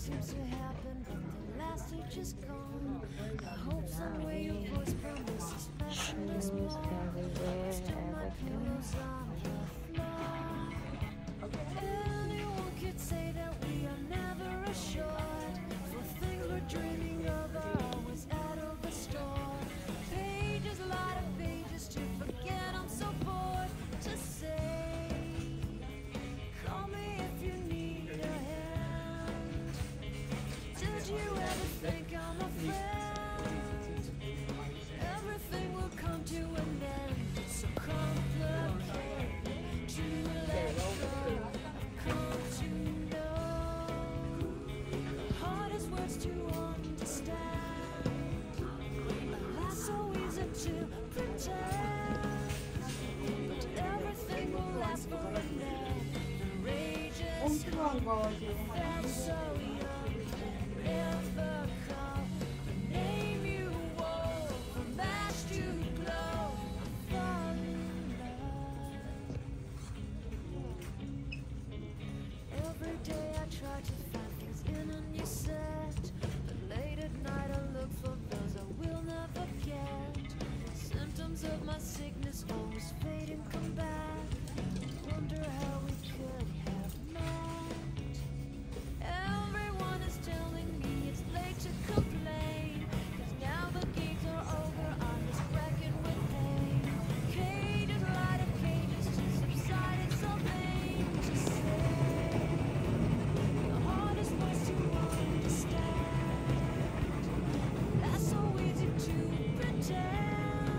Seems to happen, but the last stage is gone. I hope somewhere your voice promises special this morning. Anyone could say that we are never assured, for things we're dreaming of are always out of the store. Pages, a lot of pages to forget. I'm so bored to say. Call me if you need a hand. Did you ever think I'm a friend? Everything will come to an end. It's so complicated to let go. I've come to know the hardest words to understand. Life's so easy to pretend, but everything will last for a minute. The rage is gone. Felt so young. Never call the name you wore, from ash to glow. I fall in love. Every day I try to find things in a new set, but late at night I look for those I will never get. Symptoms of my sickness always fade and come back. Wonder how we could have met. Everyone is telling me it's late to complain, 'cause now the games are over, I'm just wrecking with pain. Cages, a lot of cages to subside, it's so lame to say. The hardest words to understand. That's so easy to pretend,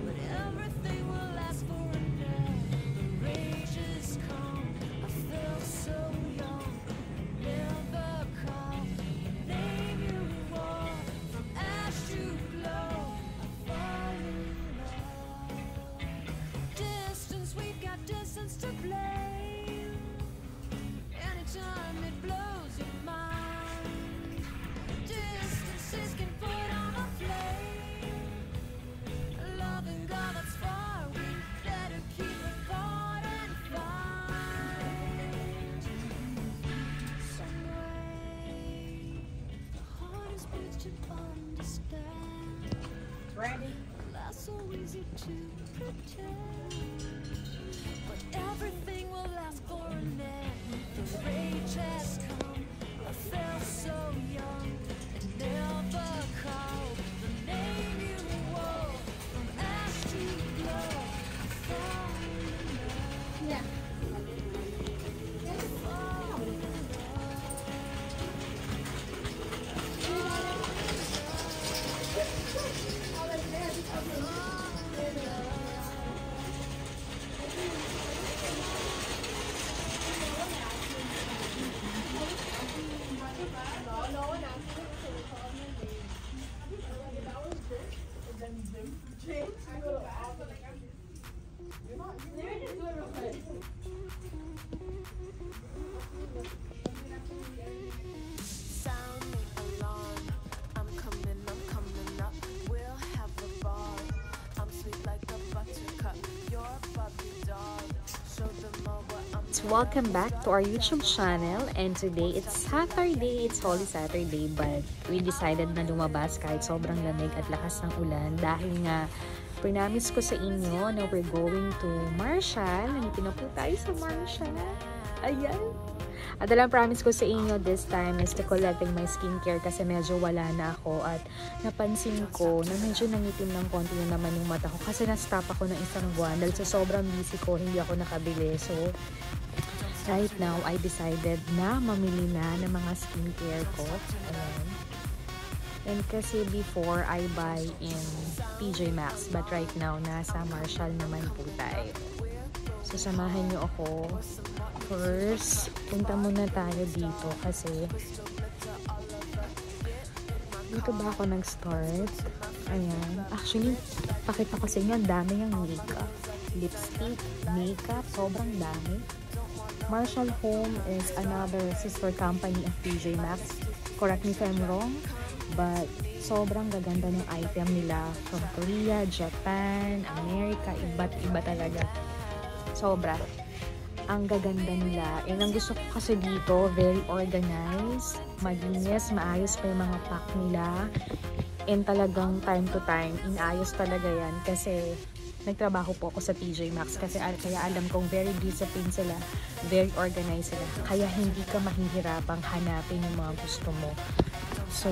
but everything will last for a night. The rage is calm, I feel so young. Never call the name you wore, from ash to glow. I fall in love. Distance, we've got distance to blame. Anytime it blows your mind, distances can put on a flame. Loving God that's far, we better keep it apart and find some way. The hardest bits to understand. Ready? Life's so easy to pretend, but everything will last for a minute. The rage has come. I felt so young and never called the name you wore, from ash to glow. I fall in love. Yeah. Fall in Sound the alarm. I'm coming up. We'll have a ball. I'm sweet like a buttercup. You're a puppy dog. Show them all what I'm. Welcome back to our YouTube channel, and today it's Saturday. It's Holy Saturday, but we decided na lumabas kahit sobrang lamig at lakas ng ulan dahil nga promise ko sa inyo na we're going to Marshall. Nandito na po tayo sa Marshall. Ayan. At alam, promise ko sa inyo this time is to collecting my skincare kasi medyo wala na ako at napansin ko na medyo nangitim ng konti na naman yung mata ko kasi na-stop ako ng isang buwan dahil sa sobrang busy ko, hindi ako nakabili. So, right now, I decided na mamili na ng mga skincare ko. Ayan. And kasi before, I buy in TJ Maxx. But right now, nasa Marshall naman po tayo. So, samahan nyo ako. First, punta muna tayo dito kasi dito ba ako nag-start? Ayan. Actually, pakita ko sa inyo, ang dami yung makeup. Lipstick, makeup, sobrang dami. Marshall Home is another sister company of TJ Maxx. Correct me if I'm wrong, but sobrang gaganda ng item nila from Korea, Japan, America, iba't iba talaga. Sobra. Ang gaganda nila. And ang gusto ko kasi dito, very organized, malinis, maayos pa yung mga pack nila. And talagang time to time, inaayos talaga yan kasi nagtrabaho po ako sa TJ Maxx kasi kaya alam kong very disciplined sila, very organized sila. Kaya hindi ka mahihirapang hanapin yung mga gusto mo. So,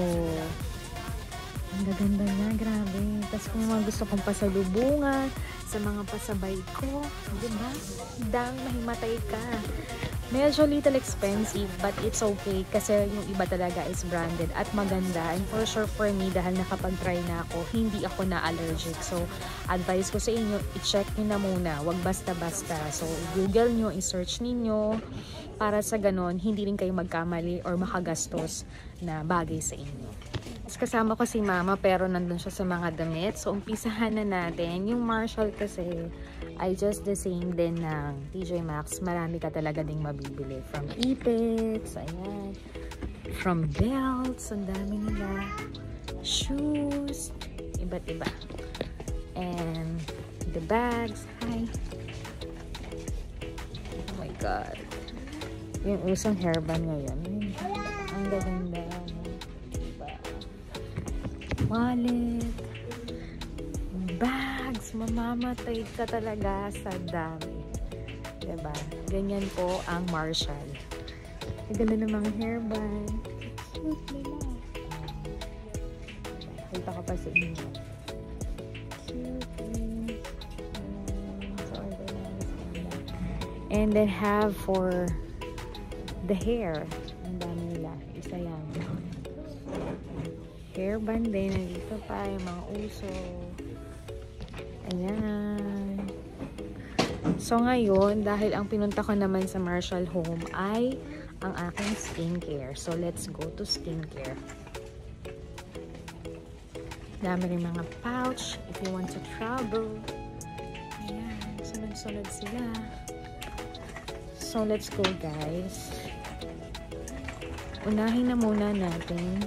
ang gaganda na, grabe. Tapos kung mga gusto kong pasalubungan sa mga pasabay ko, diba? Dang mahimatay ka. Medyo little expensive, but it's okay kasi yung iba talaga is branded at maganda. And for sure for me, dahil nakapag-try na ako, hindi ako na-allergic. So, advice ko sa inyo, i-check nyo na muna. Huwag basta-basta. So, Google nyo, i-search ninyo para sa ganon, hindi rin kayo magkamali or makagastos na bagay sa inyo. Kasama ko si Mama pero nandun siya sa mga damit. So, umpisahan na natin. Yung Marshall kasi ay just the same din ng TJ Maxx. Marami ka talaga ding mabibili. From ipits, ayan. From belts, ang dami nila. Shoes, iba't iba. And the bags, hi. Oh my God. Yung usong hairband ngayon. Ang gaganda. Wallet, bags, mamamatay ka talaga sa dami. Diba? Ganyan po ang Marshall. Ang ganda ng mga hairband. Cute nila. Kita ka pa sa inyo. Cute. So organized. And then have for the hair. Ang dami nila. Isa yan. Hairband din. Nandito pa yung mga uso. Ayan. So ngayon, dahil ang pinunta ko naman sa Marshall Home ay ang aking skincare. So let's go to skincare. Dami rin mga pouch if you want to travel. Ayan. Sunod-sunod sila. So let's go, guys. Unahin na muna natin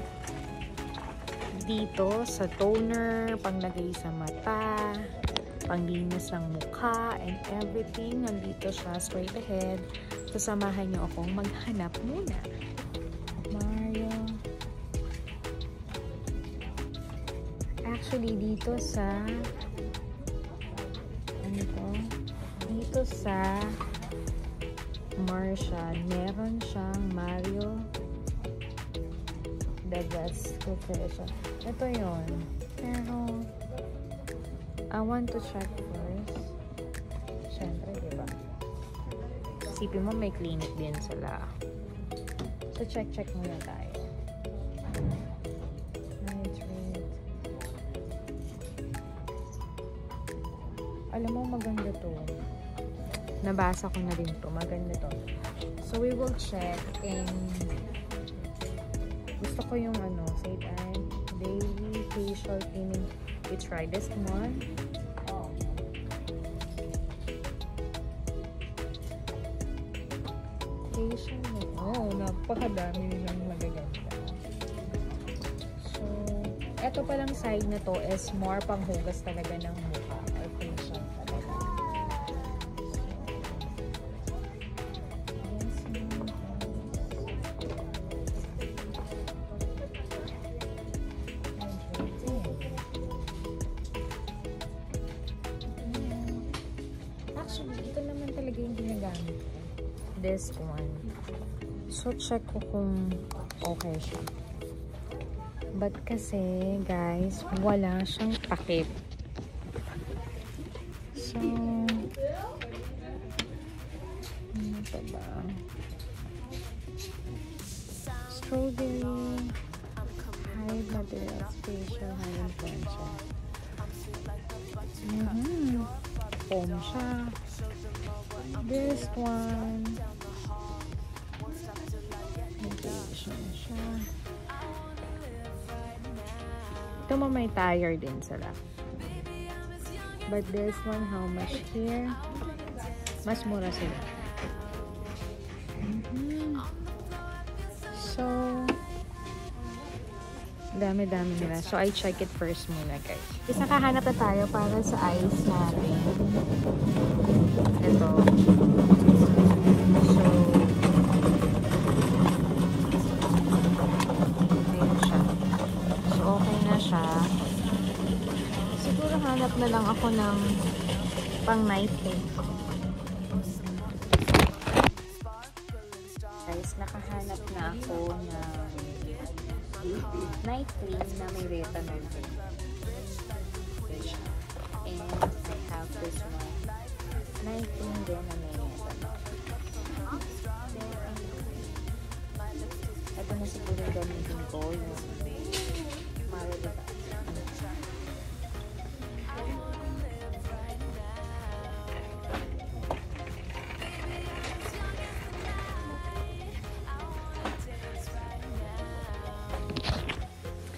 dito sa toner, panglagay sa mata, panglinis ng mukha, and everything. Nandito siya straight ahead. So, samahan niyo akong maghanap muna. Mario. Actually, dito sa ano to? Dito sa Marshall, meron siyang Mario the best version. Ito yun. Pero, I want to check first. Siyempre, diba? Isipin mo, may clinic din sila. So, check muna tayo. Nitrate. Alam mo, maganda to. Nabasa ko na rin to. Maganda to. So, we will check and gusto ko yung Said Eye Daily Facial Cleaning. We try this one. Facial. Oh, napakadami nilang magaganda. So, eto palang side na to is more panghugas talaga ng mukha or facial talaga. This one. So, check ko kung okay siya. But kasi, guys, wala siyang takip. So, ano pa ba? Strawberry High Materials Facial High Influencer. Foam siya. This one. Ito mo may tire din sila. But this one, how much here? Mas mura sila. So, dami-dami nila. So, I check it first muna, guys. Is nakahanap na tayo para sa eyes natin. Ito. So, ayun siya. So, okay na siya. Siguro hanap na lang ako ng pang night cream. Guys, nakahanap na ako ng night cream na may retinol. And I have this one. Night cream din na may retinol. Ito na siguro gamitin ko yung Mario Diba.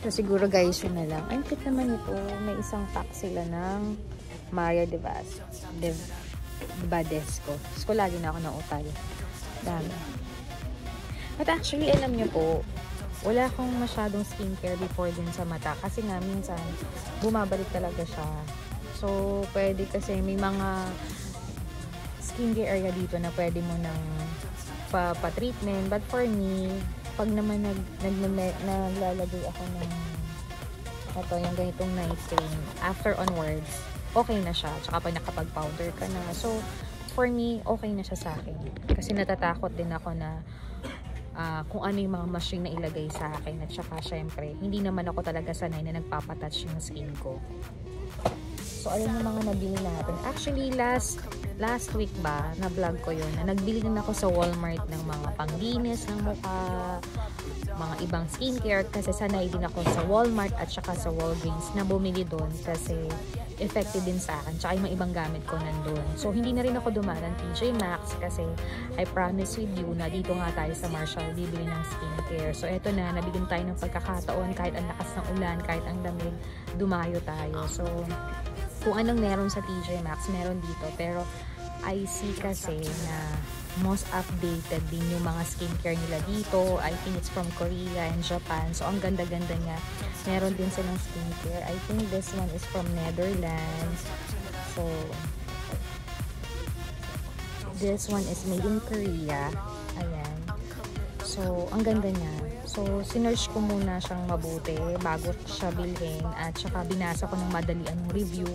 So, siguro guys, yun na lang. Ang cute naman ito. May isang pack sila ng Mario Badesco. So, lagi na ako ng utal. Dami. At actually, alam niyo po, wala akong masyadong skincare before din sa mata. Kasi nga, minsan, bumabalik talaga siya. So, pwede kasi may mga skincare area dito na pwede mo nang pa-treatment. But for me, pag naman naglalagay ako ng ito, yung ganitong night cream, after onwards, okay na siya. Tsaka pag nakapag-powder ka na. So, for me, okay na siya sa akin. Kasi natatakot din ako na kung ano yung mga machine na ilagay sa akin. At saka, syempre, hindi naman ako talaga sanay na nagpapatouch yung skin ko. So, ayun yung mga nabili natin. Actually, last week ba, na-vlog ko yun, na nagbili din ako sa Walmart ng mga panglinis ng mukha, mga ibang skincare, kasi sanay din ako sa Walmart at saka sa Walgreens na bumili doon kasi effective din sa akin. Tsaka yung mga ibang gamit ko nandun. So, hindi na rin ako dumaan ng TJ Maxx kasi I promise with you na dito nga tayo sa Marshall bibili ng skincare. So, eto na, nabigyan tayo ng pagkakataon kahit ang lakas ng ulan, kahit ang lamig, dumayo tayo. So, kung anong meron sa TJ Maxx, meron dito. Pero, I see kasi na most updated din yung mga skincare nila dito. I think it's from Korea and Japan. So, ang ganda-ganda niya. Meron din silang skincare. I think this one is from Netherlands. So, this one is made in Korea. Ayan. So, ang ganda niya. So, sinearch ko muna siyang mabuti bago siya bilhin at saka binasa ko ng madalian yung review.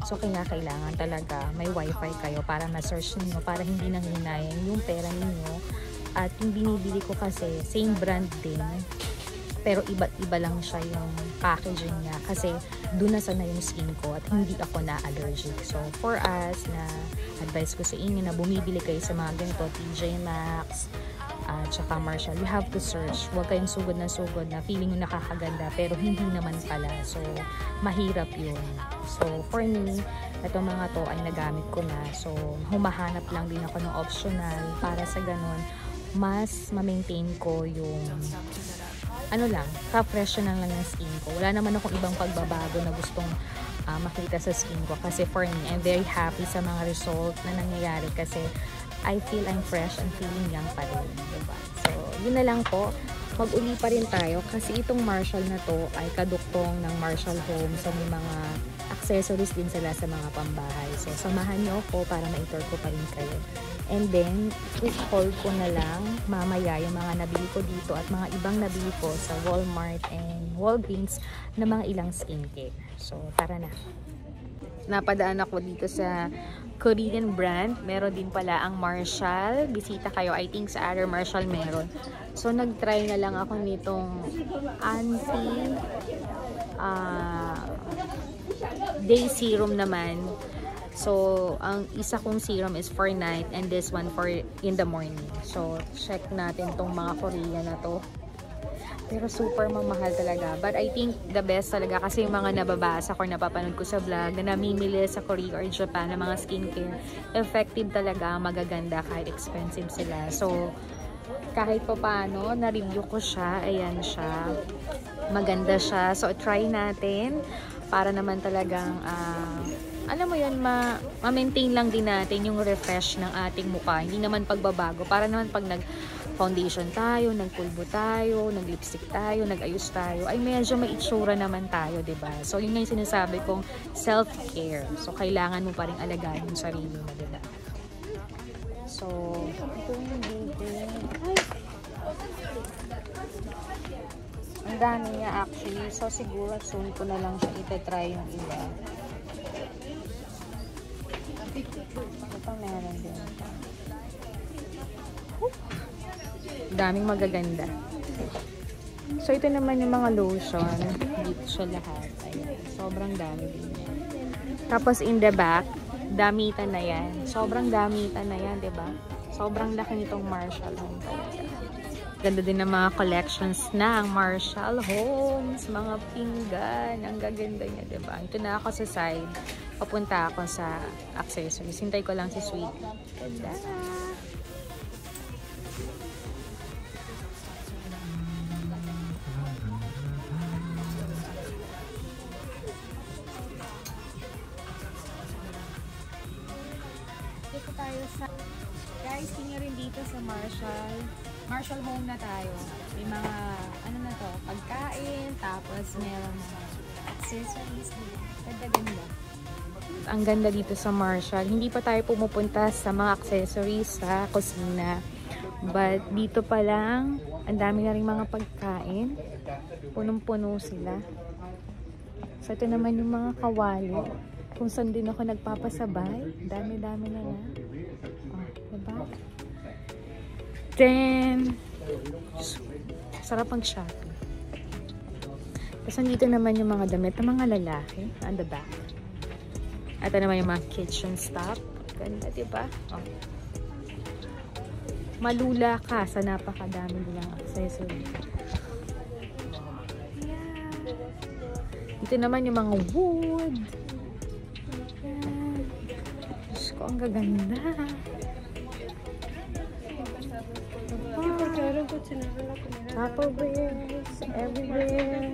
So, kailangan talaga may wifi kayo para ma-search niyo para hindi nanghinayang yung pera ninyo. At yung binibili ko kasi, same brand din. Pero iba't iba lang siya yung packaging niya kasi doon na sana yung skin ko at hindi ako na-allergic. So, for us na advice ko sa inyo na bumibili kayo sa mga ganito, TJ Maxx, tsaka Marshall, you have to search. Huwag kayong sugod na feeling nyo nakakaganda pero hindi naman pala. So, mahirap yun. So, for me, itong mga to ay nagamit ko na. So, humahanap lang din ako ng optional para sa ganun, mas ma-maintain ko yung ka-freshen lang ng skin ko. Wala naman akong ibang pagbabago na gustong makita sa skin ko. Kasi for me, I'm very happy sa mga result na nangyayari kasi I feel I'm fresh and feeling young pa rin. Diba? So, yun na lang po. Mag-uli pa rin tayo kasi itong Marshall na to ay kaduktong ng Marshall Home. So, may mga accessories din sila sa mga pambahay. So, samahan niyo ako para ma-tour ko pa rin kayo. And then, quick haul ko na lang mamaya yung mga nabili ko dito at mga ibang nabili ko sa Walmart and Walgreens na mga ilang skincare. So, tara na. Napadaan ako dito sa Korean brand. Meron din pala ang Marshall. Bisita kayo. I think sa other Marshall meron. So, nag-try na lang ako nitong day serum naman. So, ang isa kong serum is for night and this one for in the morning. So, check natin tong mga Korean na to. Pero super mamahal talaga. But I think the best talaga kasi yung mga nababasa ko, napapanood ko sa vlog na namimili sa Korea or Japan ng mga skincare, effective talaga, magaganda kahit expensive sila. So, kahit pa paano, na-review ko siya. Ayan siya. Maganda siya. So, try natin para naman talagang alam mo yun, ma-maintain lang din natin yung refresh ng ating mukha. Hindi naman pagbabago. Para naman pag nag-foundation tayo, nagpulbo tayo, nag-lipstick tayo, nag-ayos tayo, ay medyo may itsura naman tayo, diba? So, yun nga yung sinasabi kong self-care. So, kailangan mo pa rin alagaan yung sarili mo, diba? So, ito yung dito. Ay! Ang dami niya actually. So, siguro soon ko na lang siya itatry yung iba. Ito meron din. Daming magaganda. So, ito naman yung mga lotion. Dito siya lahat. Ayan. Sobrang dami din yan. Tapos, in the back, damitan na yan. Sobrang damitan na yan, diba? Sobrang laki nitong Marshall Home talaga. Ganda din ng mga collections na ang Marshall Homes. Mga pinggan. Ang gaganda niya, diba? Ito na ako sa side. Papunta ako sa accessories. Hintay ko lang si Sweet. Ganda! Dito tayo sa... Guys, tingnan rin dito sa Marshall Home na tayo. May mga, ano na to, pagkain, tapos meron mga accessories. Ganda-ganda. Ang ganda dito sa Marshall. Hindi pa tayo pumupunta sa mga accessories sa kusina. But dito pa lang, ang dami na rin mga pagkain. Punong-puno sila. So ito naman yung mga kawali. Kung saan din ako nagpapasabay. Dami-dami na na. Oh, diba? Then, sarap ang shopping. Tapos nandito naman yung mga damit ng mga lalaki. On the back. Ito naman yung mga kitchen stuff. Ganda, diba? Oh. Malula ka sa napakadami nilang accessory. Yeah. Dito naman yung mga wood. Yeah. Diyos ko, ang gaganda. Tupperwares, everywhere.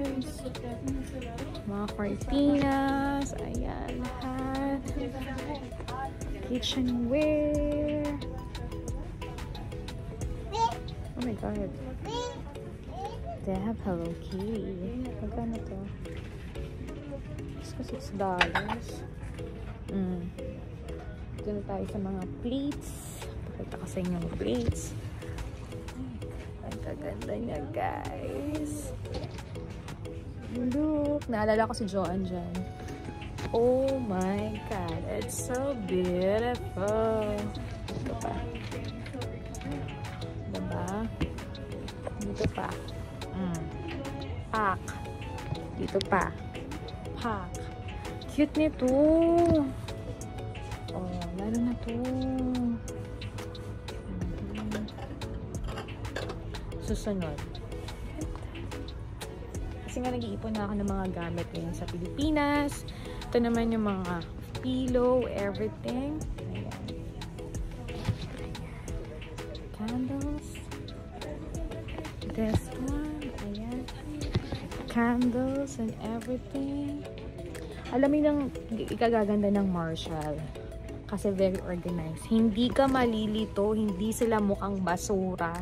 Mga cortinas. Ayan, lahat. Kitchenware. Oh my God. They have Hello Kitty. Magkano to? $6. Dito na tayo sa mga plates. Pakita ko sa inyo yung plates. Ang gaganda niya, guys. Look. Naalala ko si Joanne dyan. Oh my God. It's so beautiful. Ito pa. Diba? Dito pa. Pak. Dito pa. Pak. Cute nito. Oh, lalo na to. Susunod. Kasi nga nag-iipon na ako ng mga gamit ngayon sa Pilipinas. Ito naman yung mga pillow, everything. Ayan. Candles. This one. Ayan. Candles and everything. Alam mo yung ikagaganda ng Marshall. Kasi very organized. Hindi ka malilito. Hindi sila mukhang basura.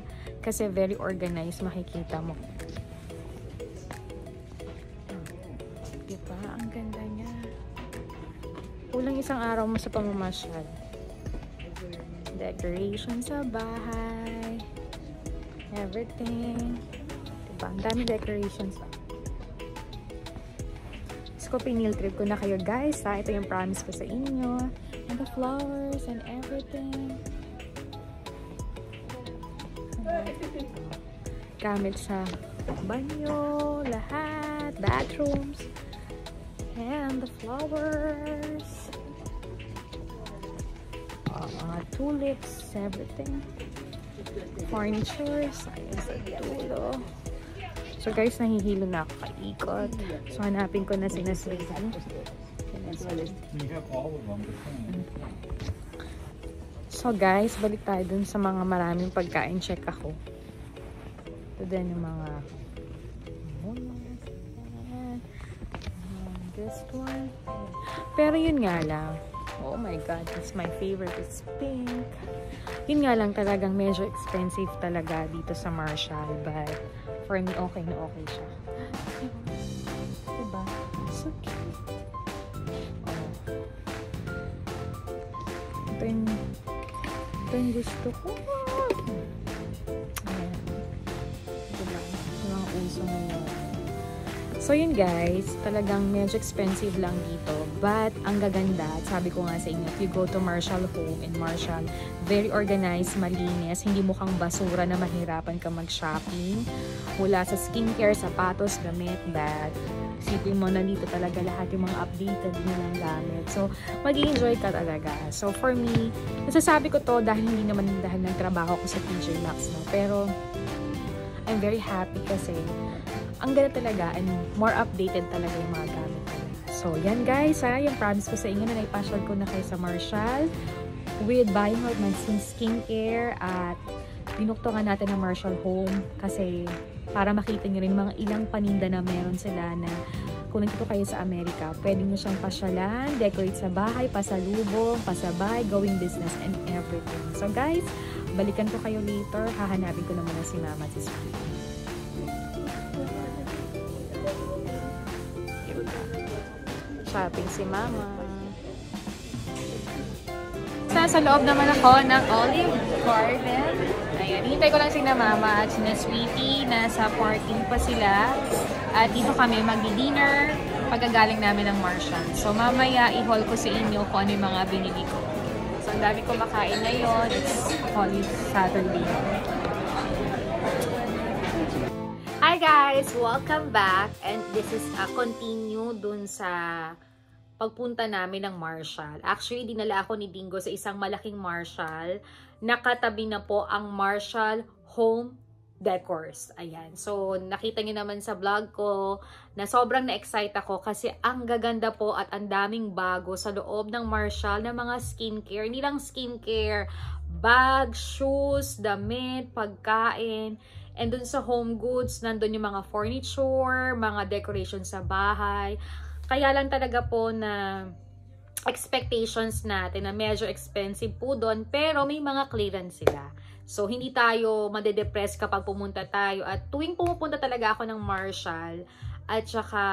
Kasi very organized. Makikita mo. Diba? Ang ganda niya. Kulang isang araw mo sa pamamasyal. Decoration sa bahay. Everything. Diba? Ang dami decorations. So, pinil trip ko na kayo, guys. Ito yung promise ko sa inyo. And the flowers and everything. Gamit sa banyo, lahat, bathrooms. And the flowers. Tulips, everything. Furnitures. Ayun sa dulo. So guys, nahihilo na ako kaikot. So hanapin ko na sinaswing. So guys, balik tayo dun sa mga maraming pagkain. Check ako. Ito din yung mga this one. Pero yun nga lang. Oh my God, it's my favorite. It's pink. Yun nga lang talagang medyo expensive talaga dito sa Marshall. But for me, okay na okay siya. Diba? So cute. Oh. Ito yung gusto ko. Ayan. Ito lang. Yung mga uso ngayon. So yun guys, talagang medyo expensive lang dito. But ang gaganda, at sabi ko nga sa inyo, if you go to Marshall Home in Marshall, very organized, malinis, hindi mukhang basura na mahirapan ka mag-shopping. Mula sa skincare, sapatos, damit, bag. Isipin mo, nandito talaga lahat yung mga updated nilang gamit. So, mag-enjoy ka talaga. So, for me, nasasabi ko to dahil hindi naman dahil ng trabaho ko sa TJ Maxx, no? Pero, I'm very happy kasi ang ganda talaga and more updated talaga yung mga gamit talaga. So, yan guys ha. Yung promise ko sa inyo na naipasyal ko na kayo sa Marshall with buying out my skincare at binuktungan natin ang Marshall Home kasi para makita nyo rin mga ilang paninda na meron sila na kung nandito kayo sa Amerika, pwede nyo siyang pasyalan, decorate sa bahay, pasalubong, pasabay, going business and everything. So guys, balikan ko kayo later. Hahanapin ko naman na si Mama at si Sweetie. Shopping si Mama. Sa loob naman ako ng Olive Garden. Ayan, hintay ko lang si Mama at si Sweetie. Nasa parking pa sila. At dito kami magdi-dinner pagkagaling namin ng Marshall. So mamaya i-haul ko sa inyo kung ano yung mga binili ko. So ang dami ko makain ngayon. It's Holy Saturday. Hi guys! Welcome back! And this is a continue dun sa pagpunta namin ng Marshall. Actually, dinala ako ni Dingo sa isang malaking Marshall. Nakatabi na po ang Marshall Home Decors. Ayan. So, nakita niyo naman sa vlog ko na sobrang na-excite ako kasi ang gaganda po at ang daming bago sa loob ng Marshall na mga skincare. Hindi lang skincare, bag, shoes, damit, pagkain. And dun sa home goods, nandun yung mga furniture, mga decoration sa bahay. Kaya lang talaga po na expectations natin na medyo expensive po doon, pero may mga clearance sila. So, hindi tayo madedepress kapag pumunta tayo. At tuwing pumupunta talaga ako ng Marshall at saka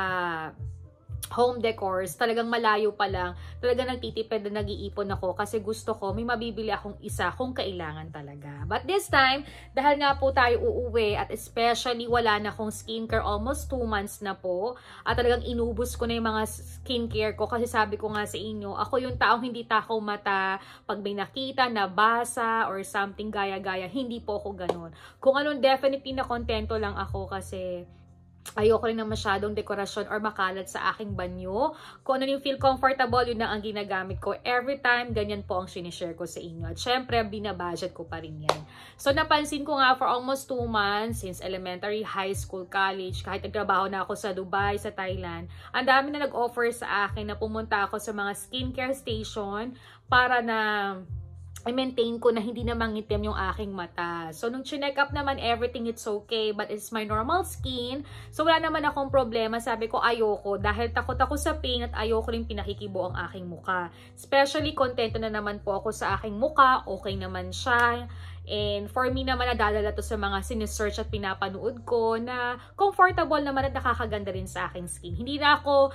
home decors, talagang malayo pa lang, talagang nagtitipid na nag-iipon ako kasi gusto ko may mabibili akong isa kung kailangan talaga. But this time, dahil nga po tayo uuwi at especially wala na akong skincare, almost 2 months na po, at talagang inubos ko na yung mga skincare ko kasi sabi ko nga sa inyo, ako yung taong hindi takaw mata pag may nakita, nabasa, or something gaya-gaya, hindi po ako ganun. Kung anong definitely na kontento lang ako kasi ayoko rin ng masyadong dekorasyon or makalat sa aking banyo. Kung ano yung feel comfortable, yun na ang ginagamit ko. Every time, ganyan po ang sinishare ko sa inyo. At syempre, binabudget ko pa rin yan. So, napansin ko nga for almost 2 months, since elementary, high school, college, kahit nagtrabaho na ako sa Dubai, sa Thailand, ang dami na nag-offer sa akin na pumunta ako sa mga skincare station para na i-maintain ko na hindi na mangitim yung aking mata. So, nung chinek up naman, everything it's okay, but it's my normal skin. So, wala naman akong problema. Sabi ko, ayoko. Dahil takot ako sa pain at ayoko rin pinakikibo ang aking muka. Especially, kontento na naman po ako sa aking muka. Okay naman siya. And for me naman, nadadala to sa mga sinesearch at pinapanood ko na comfortable naman at nakakaganda rin sa aking skin. Hindi na ako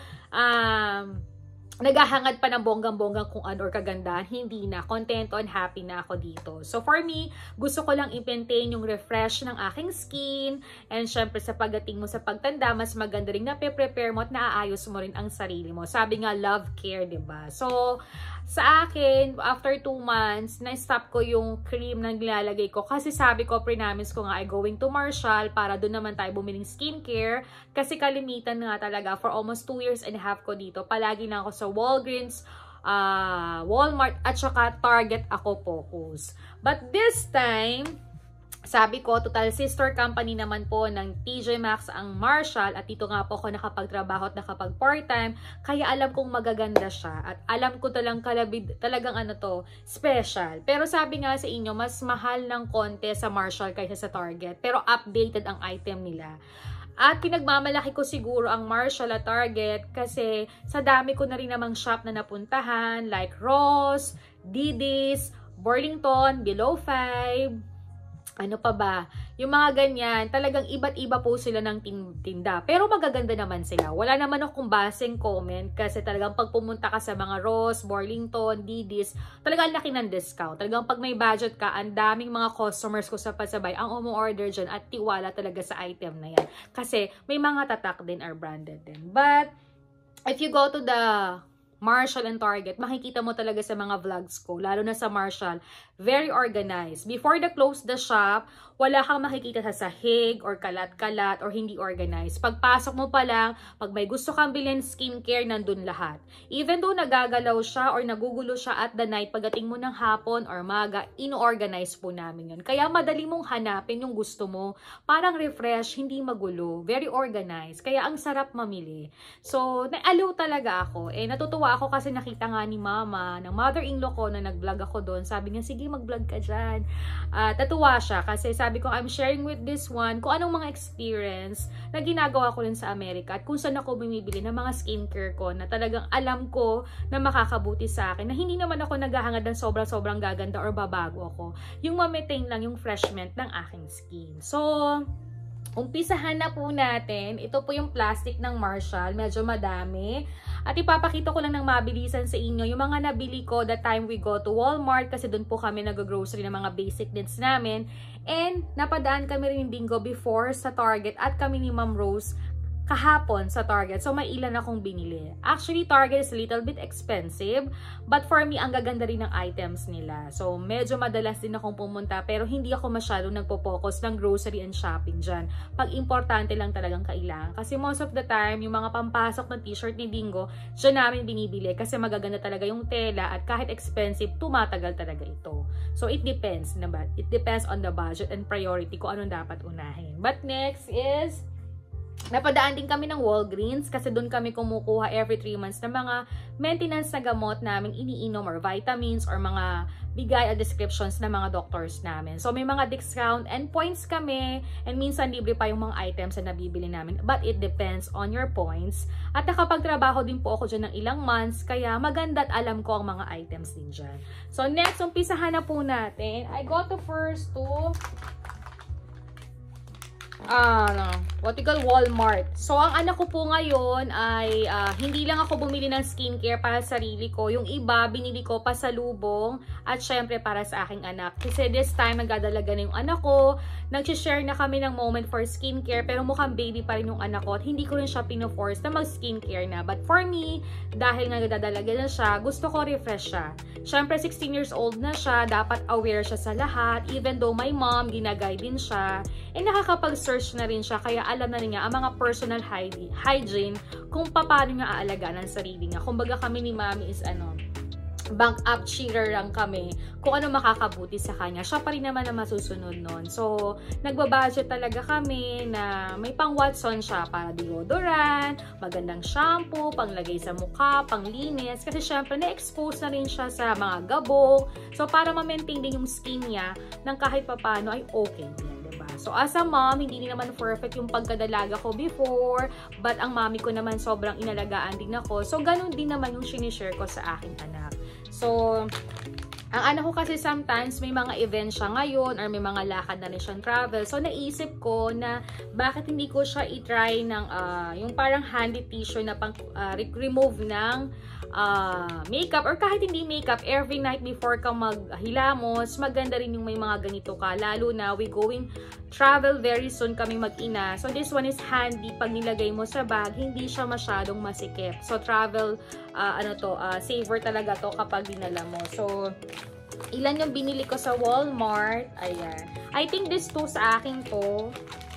naghahangad pa ng bonggang-bonggang kung ano or kagandahan, hindi na. Kontento and happy na ako dito. So for me, gusto ko lang i-maintain yung refresh ng aking skin. And syempre sa pagdating mo sa pagtanda, mas maganda rin na prepare mo at naaayos mo rin ang sarili mo. Sabi nga, love care, diba? So, sa akin, after 2 months, na-stop ko yung cream na nilalagay ko. Kasi sabi ko, pre-namis ko nga ay going to Marshall para doon naman tayo bumiling skincare. Kasi kalimitan nga talaga for almost 2 years and a half ko dito. Palagi na ako sa Walgreens, Walmart, at saka Target ako focus. But this time, sabi ko, total sister company naman po ng TJ Maxx ang Marshall at dito nga po ako nakapagtrabaho at nakapag part-time kaya alam kong magaganda siya at alam ko talagang ano to, special. Pero sabi nga sa inyo, mas mahal ng konti sa Marshall kaysa sa Target pero updated ang item nila. At pinagmamalaki ko siguro ang Marshall at Target kasi sa dami ko na rin namang shop na napuntahan like Ross, Didis, Burlington, below 5. Ano pa ba? Yung mga ganyan, talagang iba't iba po sila ng tinda. Pero magaganda naman sila. Wala naman akong basing comment kasi talagang pag pumunta ka sa mga Ross, Burlington, Didis, talagang laki ng discount. Talagang pag may budget ka, ang daming mga customers ko sa pasabay ang umu-order dyan at tiwala talaga sa item na yan. Kasi may mga tatak din are branded din. But, if you go to the Marshall and Target, makikita mo talaga sa mga vlogs ko, lalo na sa Marshall, very organized. Before the close the shop, wala kang makikita sa sahig or kalat-kalat or hindi organized. Pagpasok mo pa lang, pag may gusto kang bilhin skincare, nandun lahat. Even though nagagalaw siya or nagugulo siya at the night, pagdating mo ng hapon or maga, ino-organize po namin yun. Kaya madali mong hanapin yung gusto mo. Parang refresh, hindi magulo. Very organized. Kaya ang sarap mamili. So, naaliw talaga ako. Natutuwa ako kasi nakita nga ni mama, ng mother-in-law ko na nag-vlog ako doon. Sabi niya, sige mag-vlog ka dyan. Natuwa siya kasi sabi ko, I'm sharing with this one kung anong mga experience na ginagawa ko rin sa Amerika at kung saan ako bumibili ng mga skincare ko na talagang alam ko na makakabuti sa akin, na hindi naman ako naghahangad ng sobrang gaganda or babago ako. Yung ma-maintain lang yung freshness ng aking skin. So, umpisahan na po natin. Ito po yung plastic ng Marshall. Medyo madami. At ipapakita ko lang ng mabilisan sa inyo yung mga nabili ko the time we go to Walmart kasi doon po kami nag-grocery ng mga basic needs namin. And napadaan kami rin bingo before sa Target at kami ni Ma'am Rose kahapon sa Target. So, may ilan akong binili. Actually, Target is a little bit expensive. But for me, ang gaganda rin ng items nila. So, medyo madalas din akong pumunta. Pero hindi ako masyado nagpo-focus ng grocery and shopping dyan. Pag importante lang talagang kailangan. Kasi most of the time, yung mga pampasok ng t-shirt ni Bingo, dyan namin binibili. Kasi magaganda talaga yung tela. At kahit expensive, tumatagal talaga ito. So, it depends. It depends on the budget and priority kung anong dapat unahin. But next is napadaan din kami ng Walgreens kasi doon kami kumukuha every 3 months ng mga maintenance na gamot namin iniinom or vitamins or mga bigay at descriptions ng mga doctors namin. So, may mga discount and points kami and minsan libre pa yung mga items na nabibili namin. But it depends on your points. At nakapagtrabaho din po ako dyan ng ilang months kaya maganda at alam ko ang mga items din dyan. So, next, umpisahan na po natin. I got the first to what you call Walmart. So, ang anak ko po ngayon ay hindi lang ako bumili ng skincare para sa sarili ko. Yung iba, binili ko pasalubong at syempre para sa aking anak. Kasi this time, nagdadalaga na yung anak ko. Nag-share na kami ng moment for skincare pero mukhang baby pa rin yung anak ko at hindi ko rin siya pino-force na mag-skincare na. But for me, dahil nagdadalaga na siya, gusto ko refresh siya. Syempre, 16 years old na siya. Dapat aware siya sa lahat. Even though my mom, ginagay din siya. Nakakapag-search na rin siya. Kaya alam na rin niya ang mga personal hygiene kung paano niya aalagaan ang sarili niya. Kumbaga kami ni Mami is bank up cheater lang kami kung ano makakabuti sa kanya. Siya pa rin naman na masusunod nun. So, nagbabudget talaga kami na may pang Watson siya para deodorant, magandang shampoo, panglagay sa mukha, panglinis. Kasi syempre, na-expose na rin siya sa mga gabong. So, para ma-maintain din yung skin niya nang kahit papano ay okay din. So, as a mom, hindi naman perfect yung pagkadalaga ko before, but ang mami ko naman sobrang inalagaan din ako. So, ganun din naman yung sinishare ko sa aking anak. So, ang anak ko kasi sometimes may mga events siya ngayon or may mga lakad na rin siyang travel. So, naisip ko na bakit hindi ko siya i-try ng yung parang handy tissue na pang remove ng makeup or kahit hindi makeup, every night before ka maghilamos, maganda rin yung may mga ganito ka. Lalo na we going travel very soon kami mag-ina. So, this one is handy. Pag nilagay mo sa bag, hindi siya masyadong masikip. So, travel, saver talaga to kapag dinala mo. So, ilan yung binili ko sa Walmart. Ayan. I think this two sa akin to.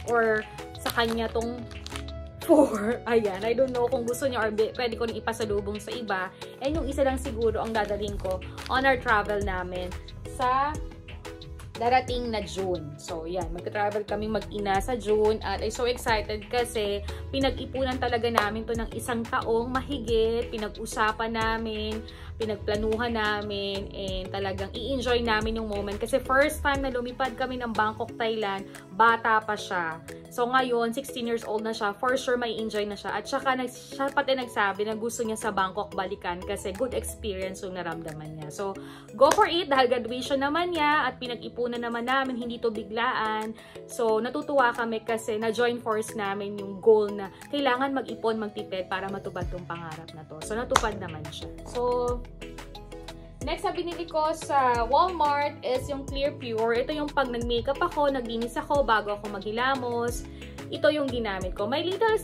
Or sa kanya tong 4. Ayan. I don't know kung gusto niya or pwede ko rin ipasalubong sa iba. And yung isa lang siguro ang dadalhin ko on our travel namin sa darating na June. So, yan. Mag-travel kami mag-ina sa June. At I'm so excited kasi pinag-ipunan talaga namin to ng 1 taong mahigit. Pinag-usapan namin, pinagplanuhan namin, and talagang i-enjoy namin yung moment. Kasi first time na lumipad kami ng Bangkok, Thailand, bata pa siya. So ngayon, 16 years old na siya, for sure may enjoy na siya. At saka siya pati nagsabi na gusto niya sa Bangkok balikan kasi good experience yung naramdaman niya. So go for it dahil graduation naman niya at pinag-ipunan naman namin, hindi to biglaan. So natutuwa kami kasi na-join force namin yung goal na kailangan mag-ipon, magtipid para matupad tong pangarap na to. So natupad naman siya. So next na binili ko sa Walmart is yung Clear Pure. Ito yung pag nag-makeup ako, naglinis ako bago ako maghilamos. Ito yung ginamit ko. May little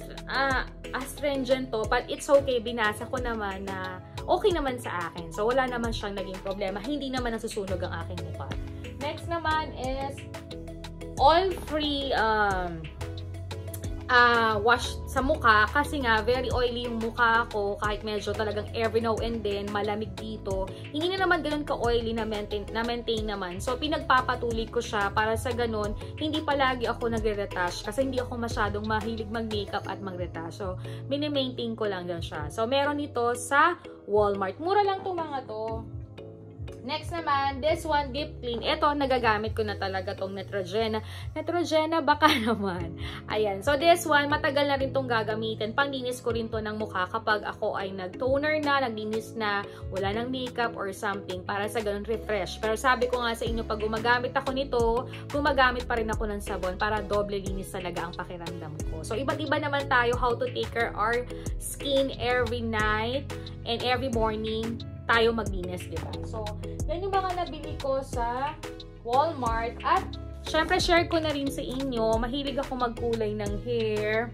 astringent to, but it's okay. Binasa ko naman na okay naman sa akin. So wala naman siyang naging problema. Hindi naman nasusunog ang aking mukha. Next naman is oil-free wash sa mukha kasi nga very oily yung mukha ko kahit medyo talagang every now and then malamig dito. Hindi na naman ganun ka-oily na maintain naman. So pinagpapatuloy ko siya para sa ganun hindi palagi ako nagre-retouch kasi hindi ako masyadong mahilig mag-makeup at mag-retouch. So mini-maintain ko lang din siya. So meron ito sa Walmart. Mura lang itong mga to. Next naman, this one, Deep Clean. Ito, nagagamit ko na talaga tong Neutrogena. Neutrogena, baka naman. Ayan. So, this one, matagal na rin tong gagamitin. Panglinis ko rin to ng mukha kapag ako ay nag-toner na, naglinis na, wala ng makeup or something para sa ganun refresh. Pero sabi ko nga sa inyo, pag gumagamit ako nito, gumagamit pa rin ako ng sabon para doble linis talaga ang pakiramdam ko. So, iba't iba naman tayo how to take care our skin every night and every morning tayo maglinis, diba? So, yan yung mga nabili ko sa Walmart. At, syempre, share ko na rin sa inyo. Mahilig ako magkulay ng hair.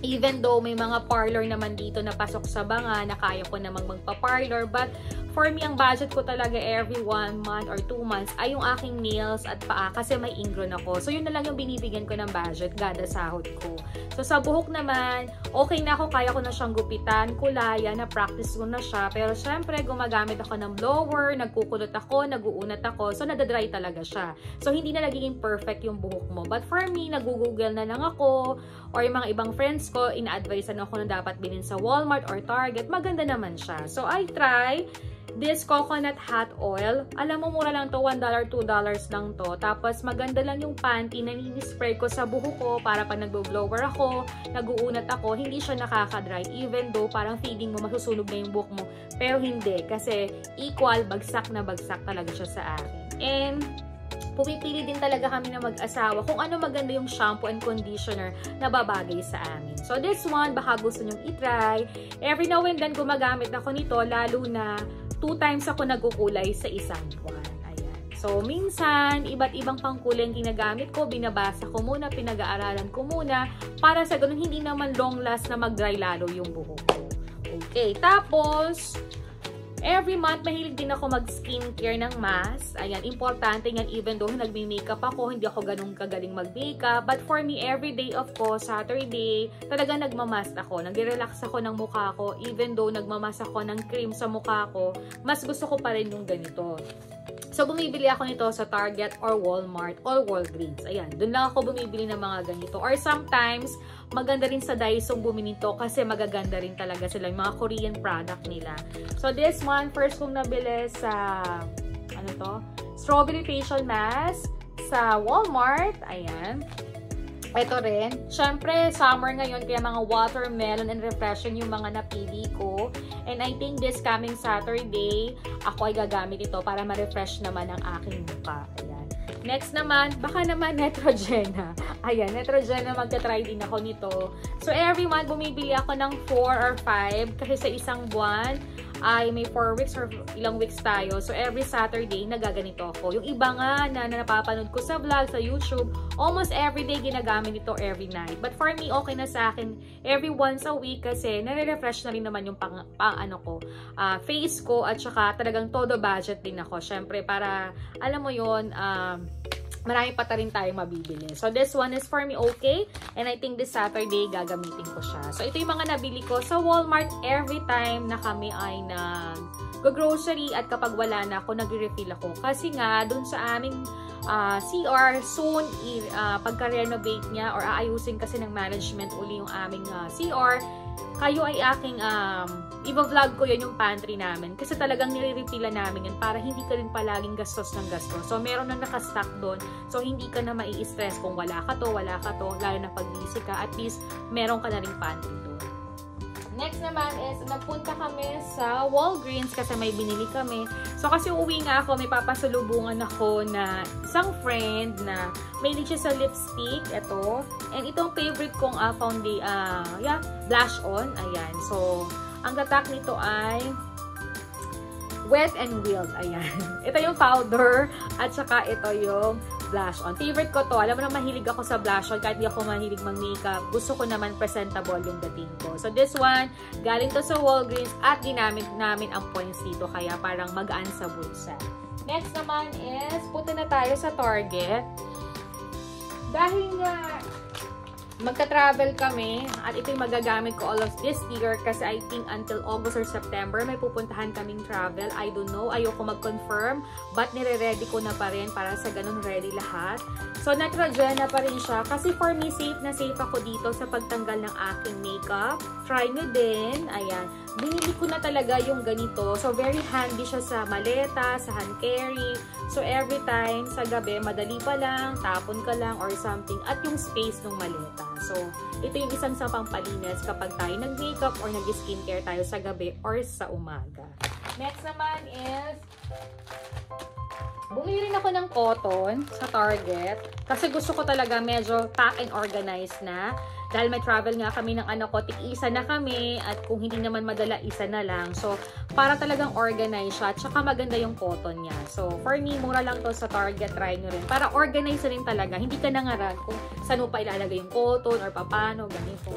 Even though may mga parlor naman dito na pasok sa banga, na kaya ko namang magpa-parlor. But, for me, ang budget ko talaga every 1 month or 2 months ay yung aking nails at paa kasi may ingrown ako. So, yun na lang yung binibigyan ko ng budget, gada sahod ko. So, sa buhok naman, okay na ako, kaya ko na siyang gupitan, kulayan, na-practice ko na siya. Pero, syempre, gumagamit ako ng blower, nagkukulot ako, nag-uunat ako. So, nadadry talaga siya. So, hindi na nagiging perfect yung buhok mo. But for me, nag-google na lang ako, or yung mga ibang friends ko, ina-advisean ako na dapat bilhin sa Walmart or Target. Maganda naman siya. So, I try this coconut hot oil. Alam mo, mura lang to, $1, $2 lang to. Tapos, maganda lang yung panty na nini-spray ko sa buhok ko para pag nag-blower ako, nag-uunat ako, hindi siya nakaka-dry. Even though, parang feeling mo masusunog na yung buhok mo. Pero hindi, kasi equal, bagsak na bagsak talaga siya sa akin. And, pumipili din talaga kami na mag-asawa kung ano maganda yung shampoo and conditioner na babagay sa amin. So, this one, baka gusto nyong itry. Every now and then, gumagamit ako nito, lalo na 2 times ako nagkukulay sa isang buwan. Ayan. So, minsan, iba't ibang pangkulay ang ginagamit ko. Binabasa ko muna, pinag-aaralan ko muna. Para sa ganun, hindi naman long last na mag-dry lalo yung buhok ko. Okay. Tapos, every month, mahilig din ako mag-skincare ng mask. Ayan, importante yan even though nagme-makeup ako, hindi ako ganun kagaling mag-makeup. But for me, every day of ko, Saturday, talaga nagmamask ako. Nag-relax ako ng mukha ko. Even though nagmamask ako ng cream sa mukha ko, mas gusto ko pa rin yung ganito. So, bumibili ako nito sa Target or Walmart or Walgreens. Ayan, dun lang ako bumibili ng mga ganito. Or sometimes, maganda rin sa Daiso bumili nito kasi magaganda rin talaga sila yung mga Korean product nila. So, this one, first kong nabili sa, ano to? Strawberry facial mask sa Walmart. Ayan. Ito rin. Syempre, summer ngayon, kaya mga watermelon and refreshing yung mga napili ko. And I think this coming Saturday, ako ay gagamit ito para ma-refresh naman ang aking mukha. Ayan. Next naman, baka naman Neutrogena. Ayan, Neutrogena, magta-try din ako nito. So, every month, bumibili ako ng 4 or 5 kasi sa isang buwan ay may 4 weeks or ilang weeks tayo. So, every Saturday, nagaganito ako. Yung iba nga na napapanood ko sa vlog, sa YouTube, almost every day ginagamit ito every night. But for me, okay na sa akin every once a week kasi nare-refresh na rin naman yung face ko at saka talagang todo budget din ako. Syempre, para, alam mo yun, marami pa rin tayong mabibili. So, this one is for me okay. And I think this Saturday, gagamitin ko siya. So, ito yung mga nabili ko sa Walmart every time na kami ay nag-grocery at kapag wala na ako, nag-refill ako. Kasi nga, dun sa aming CR, soon, pagka-renovate niya or aayusin kasi ng management uli yung aming CR, kayo ay aking i-vlog ko yun yung pantry namin. Kasi talagang nire-refilla namin yan para hindi ka rin palaging gastos ng gastos. So, meron na nakastock doon So, hindi ka na mai-stress kung wala ka to, lalo na pag busy ka. At least, meron ka na ring pantry doon. Next naman is, nagpunta kami sa Walgreens kasi may binili kami. So, kasi uwi nga ako, may papasalubungan ako na isang friend na may siya sa lipstick. Ito. And itong favorite kong blush on. Ayan. So, ang tatak nito ay Wet n Wild. Ayan. Ito yung powder at saka ito yung blush on. Favorite ko to. Alam mo na mahilig ako sa blush on kahit di ako mahilig mag-makeup. Gusto ko naman presentable yung dating ko. So this one, galing to sa Walgreens at ginamit namin ang points dito kaya parang magaan sa bulsa. Next naman is, punta na tayo sa Target. Dahil nga magta-travel kami at ito'y magagamit ko all of this year kasi I think until August or September may pupuntahan kaming travel. I don't know. Ayoko mag-confirm but nire-ready ko na pa rin para sa ganun ready lahat. So, Neutrogena pa rin siya kasi for me, safe na safe ako dito sa pagtanggal ng aking makeup. Try nyo din. Ayan. Binili ko na talaga yung ganito. So, very handy siya sa maleta, sa hand carry. So, every time sa gabi, madali pa lang, tapon ka lang or something. At yung space ng maleta. So, ito yung isang sa pampalinis kapag tayo nag-makeup or nag-skincare tayo sa gabi or sa umaga. Next naman is, bumili rin ako ng cotton sa Target. Kasi gusto ko talaga medyo pack and organize na. Dahil may travel nga kami ng anak ko, tig-isa na kami. At kung hindi naman madala, isa na lang. So, para talagang organize siya. At saka maganda yung cotton niya. So, for me, mura lang to sa Target. Try nyo rin. Para organize rin talaga. Hindi ka nangarag kung saan mo pa ilalagay yung cotton or paano, ganito.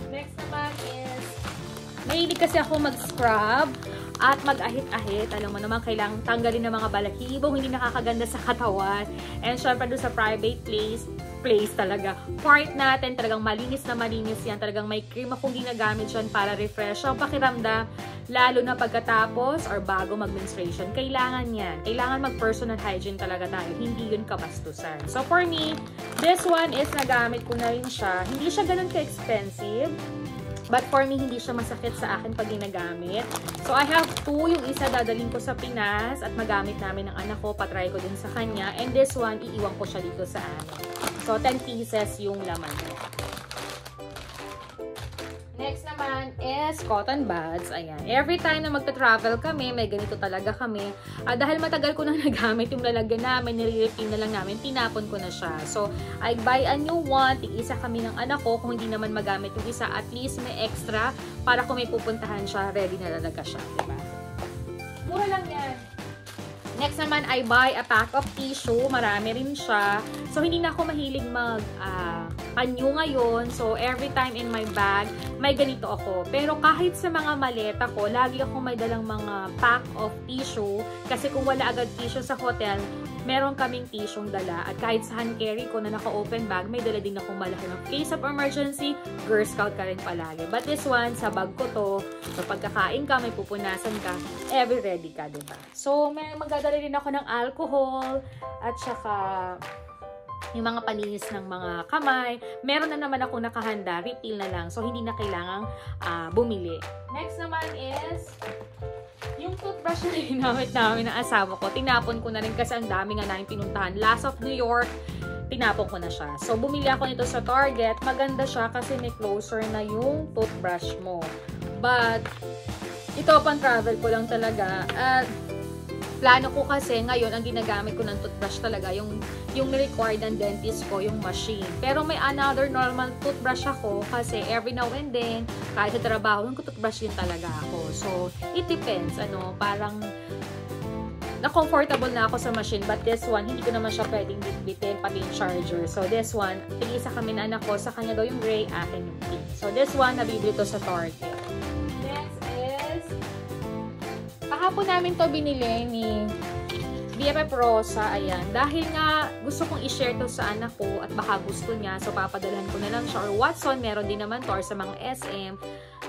Next naman is, mahilig kasi ako mag-scrub at mag-ahit-ahit. Alam mo naman, kailangan tanggalin ng mga balakibong, hindi nakakaganda sa katawan. And syempre doon sa private place talaga. Part natin, talagang malinis na malinis yan. Talagang may cream akong ginagamit dyan para refresh ang pakiramdam. Lalo na pagkatapos or bago mag-menstruation. Kailangan yan. Kailangan mag-personal hygiene talaga tayo. Hindi yun kabastusan. So for me, this one is nagamit ko na rin siya. Hindi siya ganun ka-expensive. But for me, hindi siya masakit sa akin pag ginagamit. So, I have two. Yung isa dadalhin ko sa Pinas at magamit namin ng anak ko. Patry ko din sa kanya. And this one, iiwan ko siya dito sa amin. So, 10 pieces yung laman niya. Next naman is cotton buds. Ayan. Every time na magta-travel kami, may ganito talaga kami. Dahil matagal ko nang nagamit yung lalagyan namin, nire-refill na lang namin, tinapon ko na siya. So, I buy a new one. Tig-isa kami ng anak ko. Kung hindi naman magamit yung isa, at least may extra para kung may pupuntahan siya, ready na talaga siya. Diba? Mura lang yan. Next naman, I buy a pack of tissue. Marami rin siya. So, hindi na ako mahilig panyo ngayon. So, every time in my bag, may ganito ako. Pero kahit sa mga maleta ko, lagi ako may dalang mga pack of tissue. Kasi kung wala agad tissue sa hotel, meron kaming tissue dala. At kahit sa hand carry ko na naka-open bag, may dala din akong malaki ng case of emergency. Girl Scout ka rin palagi. But this one, sa bag ko to. So, pagkakain ka, may pupunasan ka, every ready ka, diba? So, may magdadala rin ako ng alcohol at saka yung mga palinis ng mga kamay. Meron na naman ako nakahanda, refill na lang. So, hindi na kailangang bumili. Next naman is yung toothbrush na ginamit namin ng asawa ko. Tinapon ko na rin kasi ang dami nga namin pinuntahan. Last of New York, tinapon ko na siya. So, bumili ako nito sa Target. Maganda siya kasi may closer na yung toothbrush mo. But, ito pang travel ko lang talaga. At, plano ko kasi ngayon, ang ginagamit ko ng toothbrush talaga, yung required ng dentist ko, yung machine. Pero may another normal toothbrush ako kasi every now and then, kahit sa trabaho, yung toothbrush din talaga ako. So, it depends. Parang na-comfortable na ako sa machine. But this one, hindi ko naman siya pwedeng bitbitin, pati yung charger. So, this one, tig-isa kami na anak ko. Sa kanya daw yung gray, akin yung pink. So, this one, nabibili ko sa Target. Next is, kahapon namin to binili ni BFF Rosa. Ayan. Dahil nga, gusto kong i-share to sa anak ko at baka gusto niya. So, papadalhan ko na lang siya. Or Watson, meron din naman to. Or sa mga SM.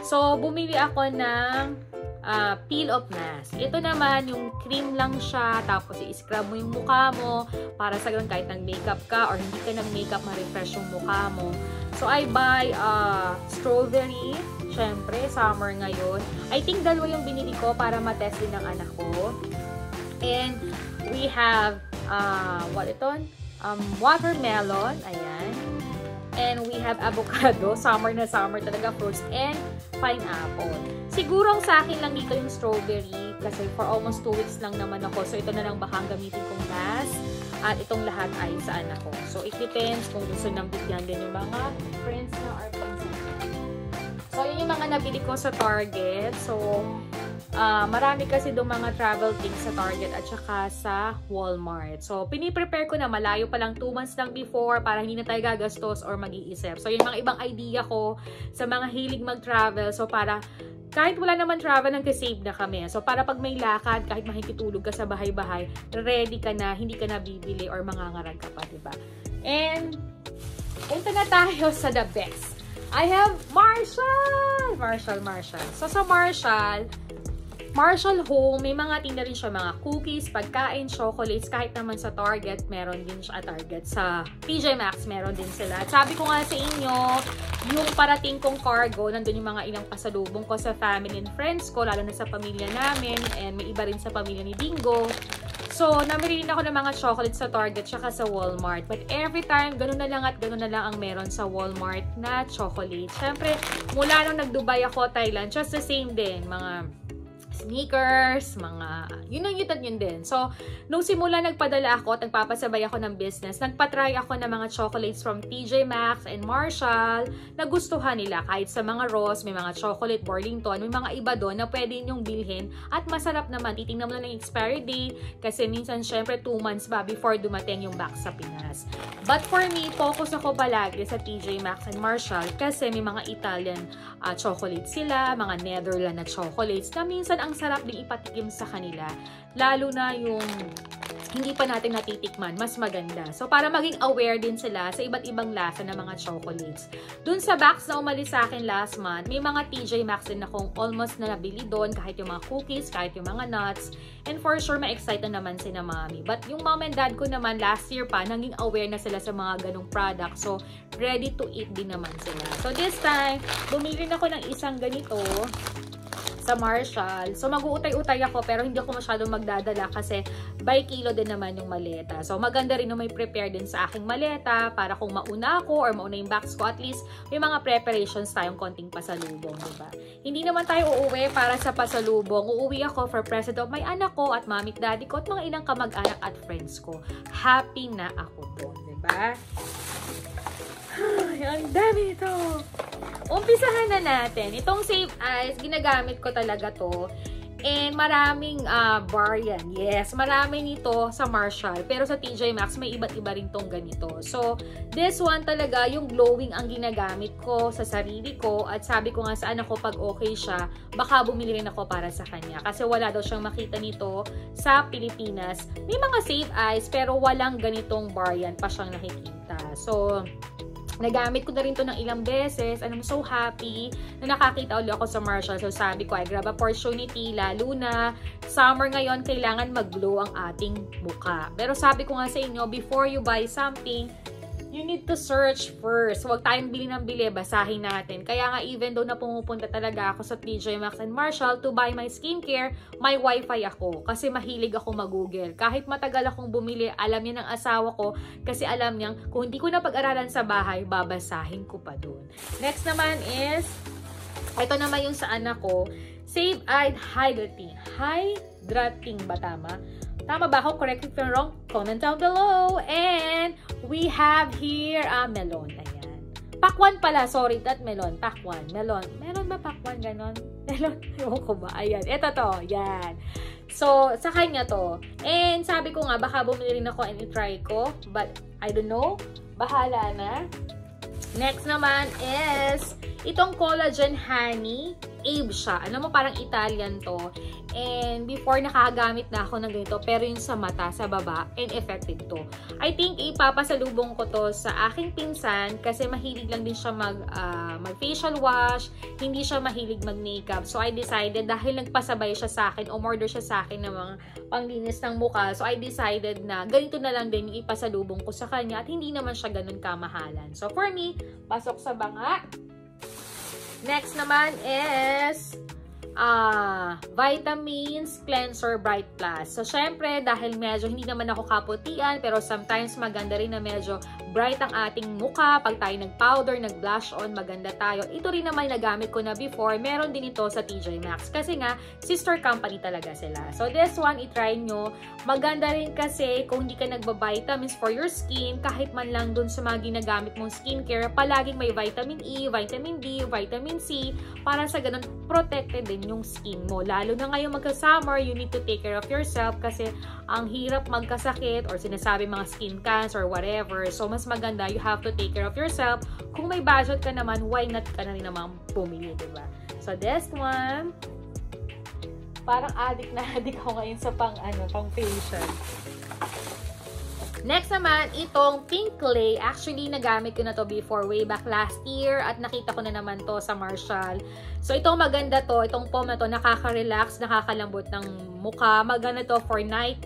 So, bumili ako ng peel-off mask. Ito naman, yung cream lang siya, tapos i-scrub mo yung mukha mo, para sa ganun kahit nag-makeup ka, or hindi ka nag-makeup, ma-refresh yung mukha mo. So, I buy strawberry. Syempre, summer ngayon. I think dalawa yung binili ko para matest din ng anak ko. And, we have, watermelon, ayan. And we have avocado, summer na summer talaga, fruits, and pineapple. Siguro sa akin lang dito yung strawberry kasi for almost 2 weeks lang naman ako. So, ito na lang baka gamitin kong last. At itong lahat ay sa anak ko. So, it depends kung gusto nang bigyan din yung mga friends na or pinsan. So, yun yung mga nabili ko sa Target. So, marami kasi doon mga travel things sa Target at saka sa Walmart. So, piniprepare ko na malayo pa lang 2 months lang before para hindi na tayo gagastos or mag-iisip. So, yung mga ibang idea ko sa mga hilig mag-travel. So, para kahit wala naman travel, nag-save na kami. So, para pag may lakad, kahit makikitulog ka sa bahay-bahay, ready ka na, hindi ka na bibili or mangangarag ka pa, diba? And, punta na tayo sa the best. I have Marshall! Marshall. So, sa Marshall Home, may mga tinda rin siya, mga cookies, pagkain, chocolates, kahit naman sa Target, meron din siya Target. Sa TJ Maxx, meron din sila. At sabi ko nga sa inyo, yung parating kong cargo, nandun yung mga ilang pasalubong ko sa family and friends ko, lalo na sa pamilya namin, and may iba rin sa pamilya ni Bingo. So, namili rin ako ng mga chocolates sa Target tsaka sa Walmart. But every time, ganun na lang ang meron sa Walmart na chocolate. Siyempre, mula nung nag-Dubai ako, Thailand, just the same din. Mga sneakers, mga yun din. So, nung simula nagpadala ako at nagpapasabay ako ng business, nagpatry ako ng mga chocolates from TJ Maxx and Marshall. Nagustuhan nila. Kahit sa mga Ross, may mga chocolate, Burlington, may mga iba doon na pwede ninyong bilhin at masarap naman. Titingnan mo lang ng expiry date kasi minsan syempre 2 months ba before dumating yung box sa Pinas. But for me, focus ako palagi sa TJ Maxx and Marshall kasi may mga Italian chocolates sila, mga Netherlands na chocolates na minsan ang sarap ding ipatikim sa kanila. Lalo na yung hindi pa natin natitikman, mas maganda. So, para maging aware din sila sa iba't ibang lasa ng mga chocolates. Dun sa box na umalis sa akin last month, may mga TJ Maxx din akong almost na nabili doon, kahit yung mga cookies, kahit yung mga nuts. And for sure, ma-excite na naman si na mami. But yung mom and dad ko naman, last year pa, naging aware na sila sa mga ganong products. So, ready to eat din naman sila. So, this time, bumili rin ako ng isang ganito sa Marshall. So, mag-uutay-utay ako pero hindi ako masyadong magdadala kasi by kilo din naman yung maleta. So, maganda rin na may prepare din sa aking maleta para kung mauna ako or mauna yung box ko, at least may mga preparations tayong konting pasalubong, diba? Hindi naman tayo uuwi para sa pasalubong. Uuwi ako for present of my anak ko at mami at daddy ko at mga ilang kamag-anak at friends ko. Happy na ako doon, diba? Ay, ang dami ito. Umpisahan na natin. Itong Save Ice, ginagamit ko talaga to. And maraming bar yan. Yes, marami nito sa Marshall. Pero sa TJ Maxx, may iba't iba rin tong ganito. So, this one talaga, yung glowing ang ginagamit ko sa sarili ko. At sabi ko nga sa anak ko, pag okay siya, baka bumili rin ako para sa kanya. Kasi wala daw siyang makita nito sa Pilipinas. May mga Save Ice, pero walang ganitong bar yan pa siyang nakikita. So, nagamit ko na rin to ng ilang beses and I'm so happy na nakakita ulit ako sa Marshall. So sabi ko, I grab opportunity, lalo na summer ngayon, kailangan mag-glow ang ating mukha. Pero sabi ko nga sa inyo, before you buy something, you need to search first. Huwag tayong bili ng bili, basahin natin. Kaya nga, even though na pumupunta talaga ako sa TJ Maxx and Marshall to buy my skincare, may wifi ako. Kasi mahilig ako mag-google. Kahit matagal akong bumili, alam niya ng asawa ko. Kasi alam niyang, kung hindi ko na pag-aralan sa bahay, babasahin ko pa dun. Next naman is, ito naman yung sa anak ko, Save Eye Hydrating. Hydrating ba tama? Tama ba ako? Correct if I'm wrong? Comment down below. And we have here melon. Ayan. Pakwan pala. Sorry, that melon. Pakwan. Melon. Meron ba pakwan ganon? Melon. Ewan ko ba? Ayan. Ito to. Yan. So, sa kanya to. And sabi ko nga, baka bumili rin ako and i-try ko. But, I don't know. Bahala na. Next naman is itong collagen honey. Abe siya. Alam mo, parang Italian to. And before, nakagamit na ako ng ganito. Pero yung sa mata, sa baba, and effective to. I think, ipapasalubong ko to sa aking pinsan kasi mahilig lang din siya mag-facial wash. Hindi siya mahilig mag-makeup. So, I decided, dahil nagpasabay siya sa akin, umorder siya sa akin ng mga panglinis ng mukha. So, I decided na ganito na lang din yung ipasalubong ko sa kanya at hindi naman siya ganun kamahalan. So, for me, pasok sa banga. Next naman is Vitamins Cleanser Bright Plus. So, syempre, dahil medyo hindi naman ako kaputian, pero sometimes maganda rin na medyo bright ang ating mukha. Pag tayo nag-powder, nag-blush on, maganda tayo. Ito rin naman nagamit ko na before. Meron din ito sa TJ Maxx. Kasi nga, sister company talaga sila. So, this one, itry nyo. Maganda rin kasi kung hindi ka nagba-vitamins for your skin, kahit man lang dun sa mga ginagamit mong skincare, palaging may vitamin E, vitamin D, vitamin C, para sa ganun, protected din yung skin mo. Lalo na ngayon magka-summer, you need to take care of yourself kasi ang hirap magkasakit or sinasabi mga skin cancer or whatever. So, mas maganda, you have to take care of yourself. Kung may budget ka naman, why not ka na rin naman bumili, diba? So, this one, parang addict na addict ako ngayon sa pang facial. Next naman, itong Pink Clay. Actually, nagamit ko na to before way back last year at nakita ko na naman to sa Marshall. So, itong maganda to, itong foam na to, nakaka-relax, nakakalambot ng mukha. Maganda to for night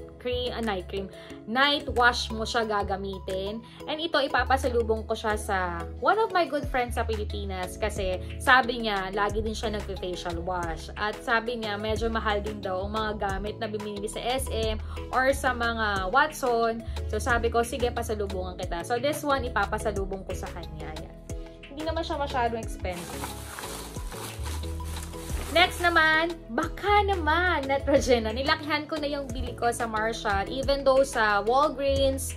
wash mo siya gagamitin. And ito, ipapasalubong ko siya sa one of my good friends sa Pilipinas kasi sabi niya, lagi din siya nag-facial wash. At sabi niya, medyo mahal din daw ang mga gamit na bumili sa SM or sa mga Watson. So, sabi ko, sige, pasalubungan kita. So, this one, ipapasalubong ko sa kanya. Ayan. Hindi naman siya masyadong expensive. Next naman, baka naman, Neutrogena. Nilakihan ko na yung bili ko sa Marshall. Even though sa Walgreens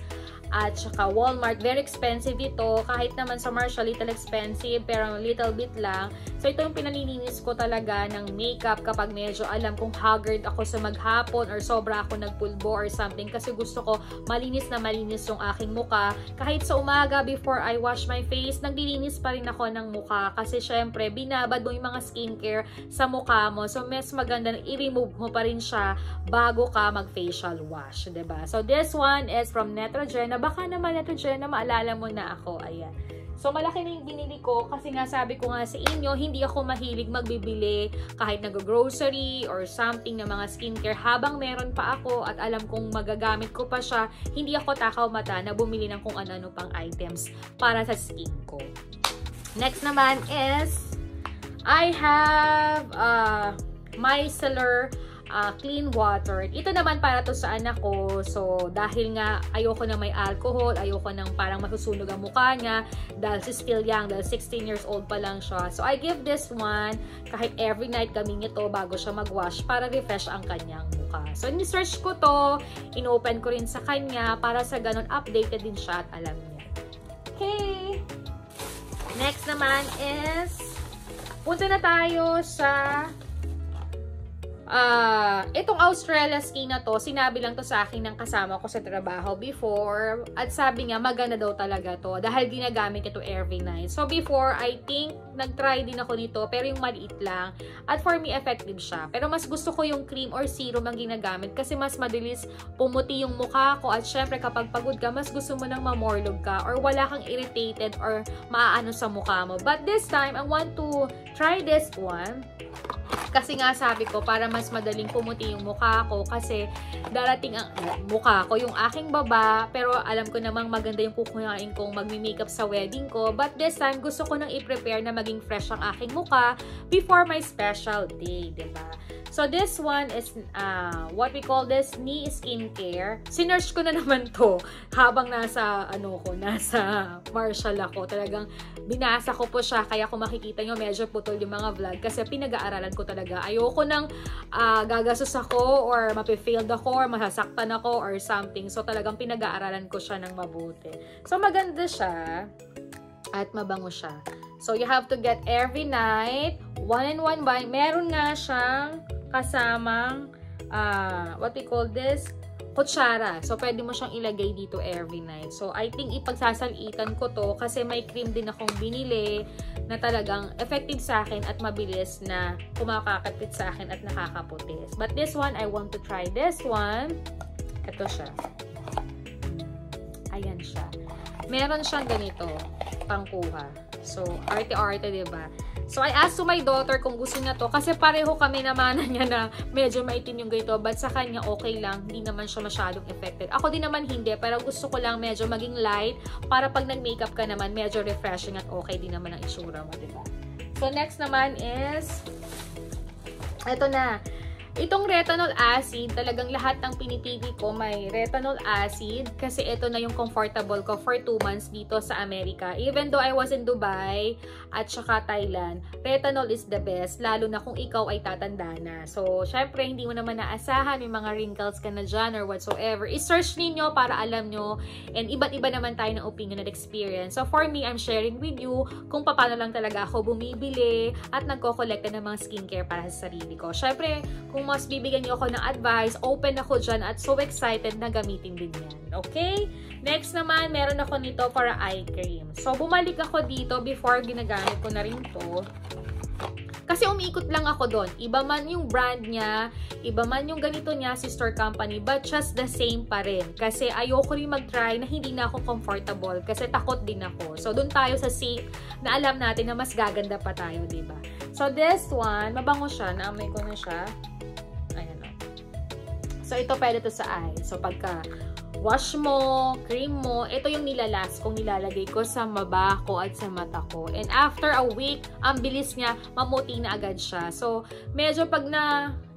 at saka Walmart, very expensive ito. Kahit naman sa Marshall, little expensive, pero little bit lang. So, ito yung pinalilinis ko talaga ng makeup kapag medyo alam kong haggard ako sa maghapon or sobra ako nagpulbo or something. Kasi gusto ko malinis na malinis yung aking mukha. Kahit sa umaga, before I wash my face, naglilinis pa rin ako ng mukha. Kasi syempre, binabad mo yung mga skincare sa mukha mo. So, mas maganda na i-remove mo pa rin siya bago ka mag-facial wash. Diba? So, this one is from Neutrogena. Baka naman Neutrogena, maalala mo na ako. Ayan. So, malaki na yung binili ko kasi nga sabi ko nga sa inyo, hindi ako mahilig magbibili kahit nag-grocery or something na mga skincare habang meron pa ako at alam kong magagamit ko pa siya, hindi ako takaw mata na bumili ng kung ano-ano pang items para sa skin ko. Next naman is, I have micellar clean water. Ito naman para to sa anak ko. So, dahil nga ayoko na may alcohol, ayoko nang parang masusunog ang mukha niya dahil she's still young, dahil 16 years old pa lang siya. So, I give this one kahit every night kami nito bago siya mag-wash para refresh ang kanyang mukha. So, in-search ko to, in-open ko rin sa kanya para sa ganun updated din siya at alam niya. Okay! Next naman is, punta na tayo sa itong Australia Skin na to, sinabi lang to sa akin ng kasama ko sa trabaho before. At sabi niya, maganda daw talaga to dahil ginagamit ito every night. So before, I think, nag-try din ako nito pero yung maliit lang. At for me, effective siya. Pero mas gusto ko yung cream or serum ang ginagamit kasi mas madalis pumuti yung mukha ko. At syempre, kapag pagod ka, mas gusto mo nang mamorlog ka or wala kang irritated or maaano sa mukha mo. But this time, I want to try this one. Kasi nga sabi ko, para mas madaling pumuti yung mukha ko kasi darating ang mukha ko, yung aking baba, pero alam ko namang maganda yung kukuhain kong magmi-makeup sa wedding ko. But this time, gusto ko nang i-prepare na maging fresh ang aking mukha before my special day, diba? So, this one is, what we call this, knee skincare. Sinearch ko na naman to habang nasa, nasa Marshall ako. Talagang binasa ko po siya. Kaya kung makikita nyo, medyo putol yung mga vlog. Kasi pinag-aaralan ko talaga. Ayoko nang gagastos ako or mapifailed ako or masasaktan ako or something. So, talagang pinag-aaralan ko siya ng mabuti. So, maganda siya at mabango siya. So, you have to get every night, 1-in-1 buy. Meron nga siyang kasamang, what we call this, kutsara. So, pwede mo siyang ilagay dito every night. So, I think ipagsasalitan ko to kasi may cream din akong binili na talagang effective sa akin at mabilis na kumakakapit sa akin at nakakaputis. But this one, I want to try this one. Ito siya. Ayan siya. Meron siyang ganito, pangkuha. So, arte-arte, diba? So, I asked to my daughter kung gusto niya to kasi pareho kami naman niya na medyo maitim yung ganito. But sa kanya, okay lang. Hindi naman siya masyadong affected. Ako din naman hindi. Pero gusto ko lang medyo maging light para pag nag-makeup ka naman, medyo refreshing at okay din naman ang itsura mo, diba? So, next naman is Ito na. Itong retinol acid, talagang lahat ng pinipili ko may retinol acid kasi ito na yung comfortable ko for 2 months dito sa Amerika. Even though I was in Dubai at saka Thailand, retinol is the best, lalo na kung ikaw ay tatanda na. So, syempre, hindi mo naman naasahan, may mga wrinkles ka na dyan or whatsoever. I-search ninyo para alam nyo, and iba't iba naman tayo ng opinion and experience. So, for me, I'm sharing with you kung paano lang talaga ako bumibili at nagko-collecta ng mga skincare para sa sarili ko. Syempre, kung mas bibigyan niyo ako ng advice, open ako dyan at so excited na gamitin din yan. Okay? Next naman, meron ako nito para eye cream. So, bumalik ako dito before ginagamit ko na rin to. Kasi umiikot lang ako doon. Iba man yung brand niya, iba man yung ganito niya, sister company, but just the same pa rin. Kasi ayoko rin mag-try na hindi na ako comfortable kasi takot din ako. So, doon tayo sa safe na alam natin na mas gaganda pa tayo, diba? So, this one, mabango siya. Naamoy ko na siya. Ayan o. So, ito pwede to sa eye. So, pagka wash mo, cream mo, ito yung nilalas kung nilalagay ko sa maba ko at sa mata ko. And after a week, ang bilis niya, mamuti na agad siya. So, medyo pag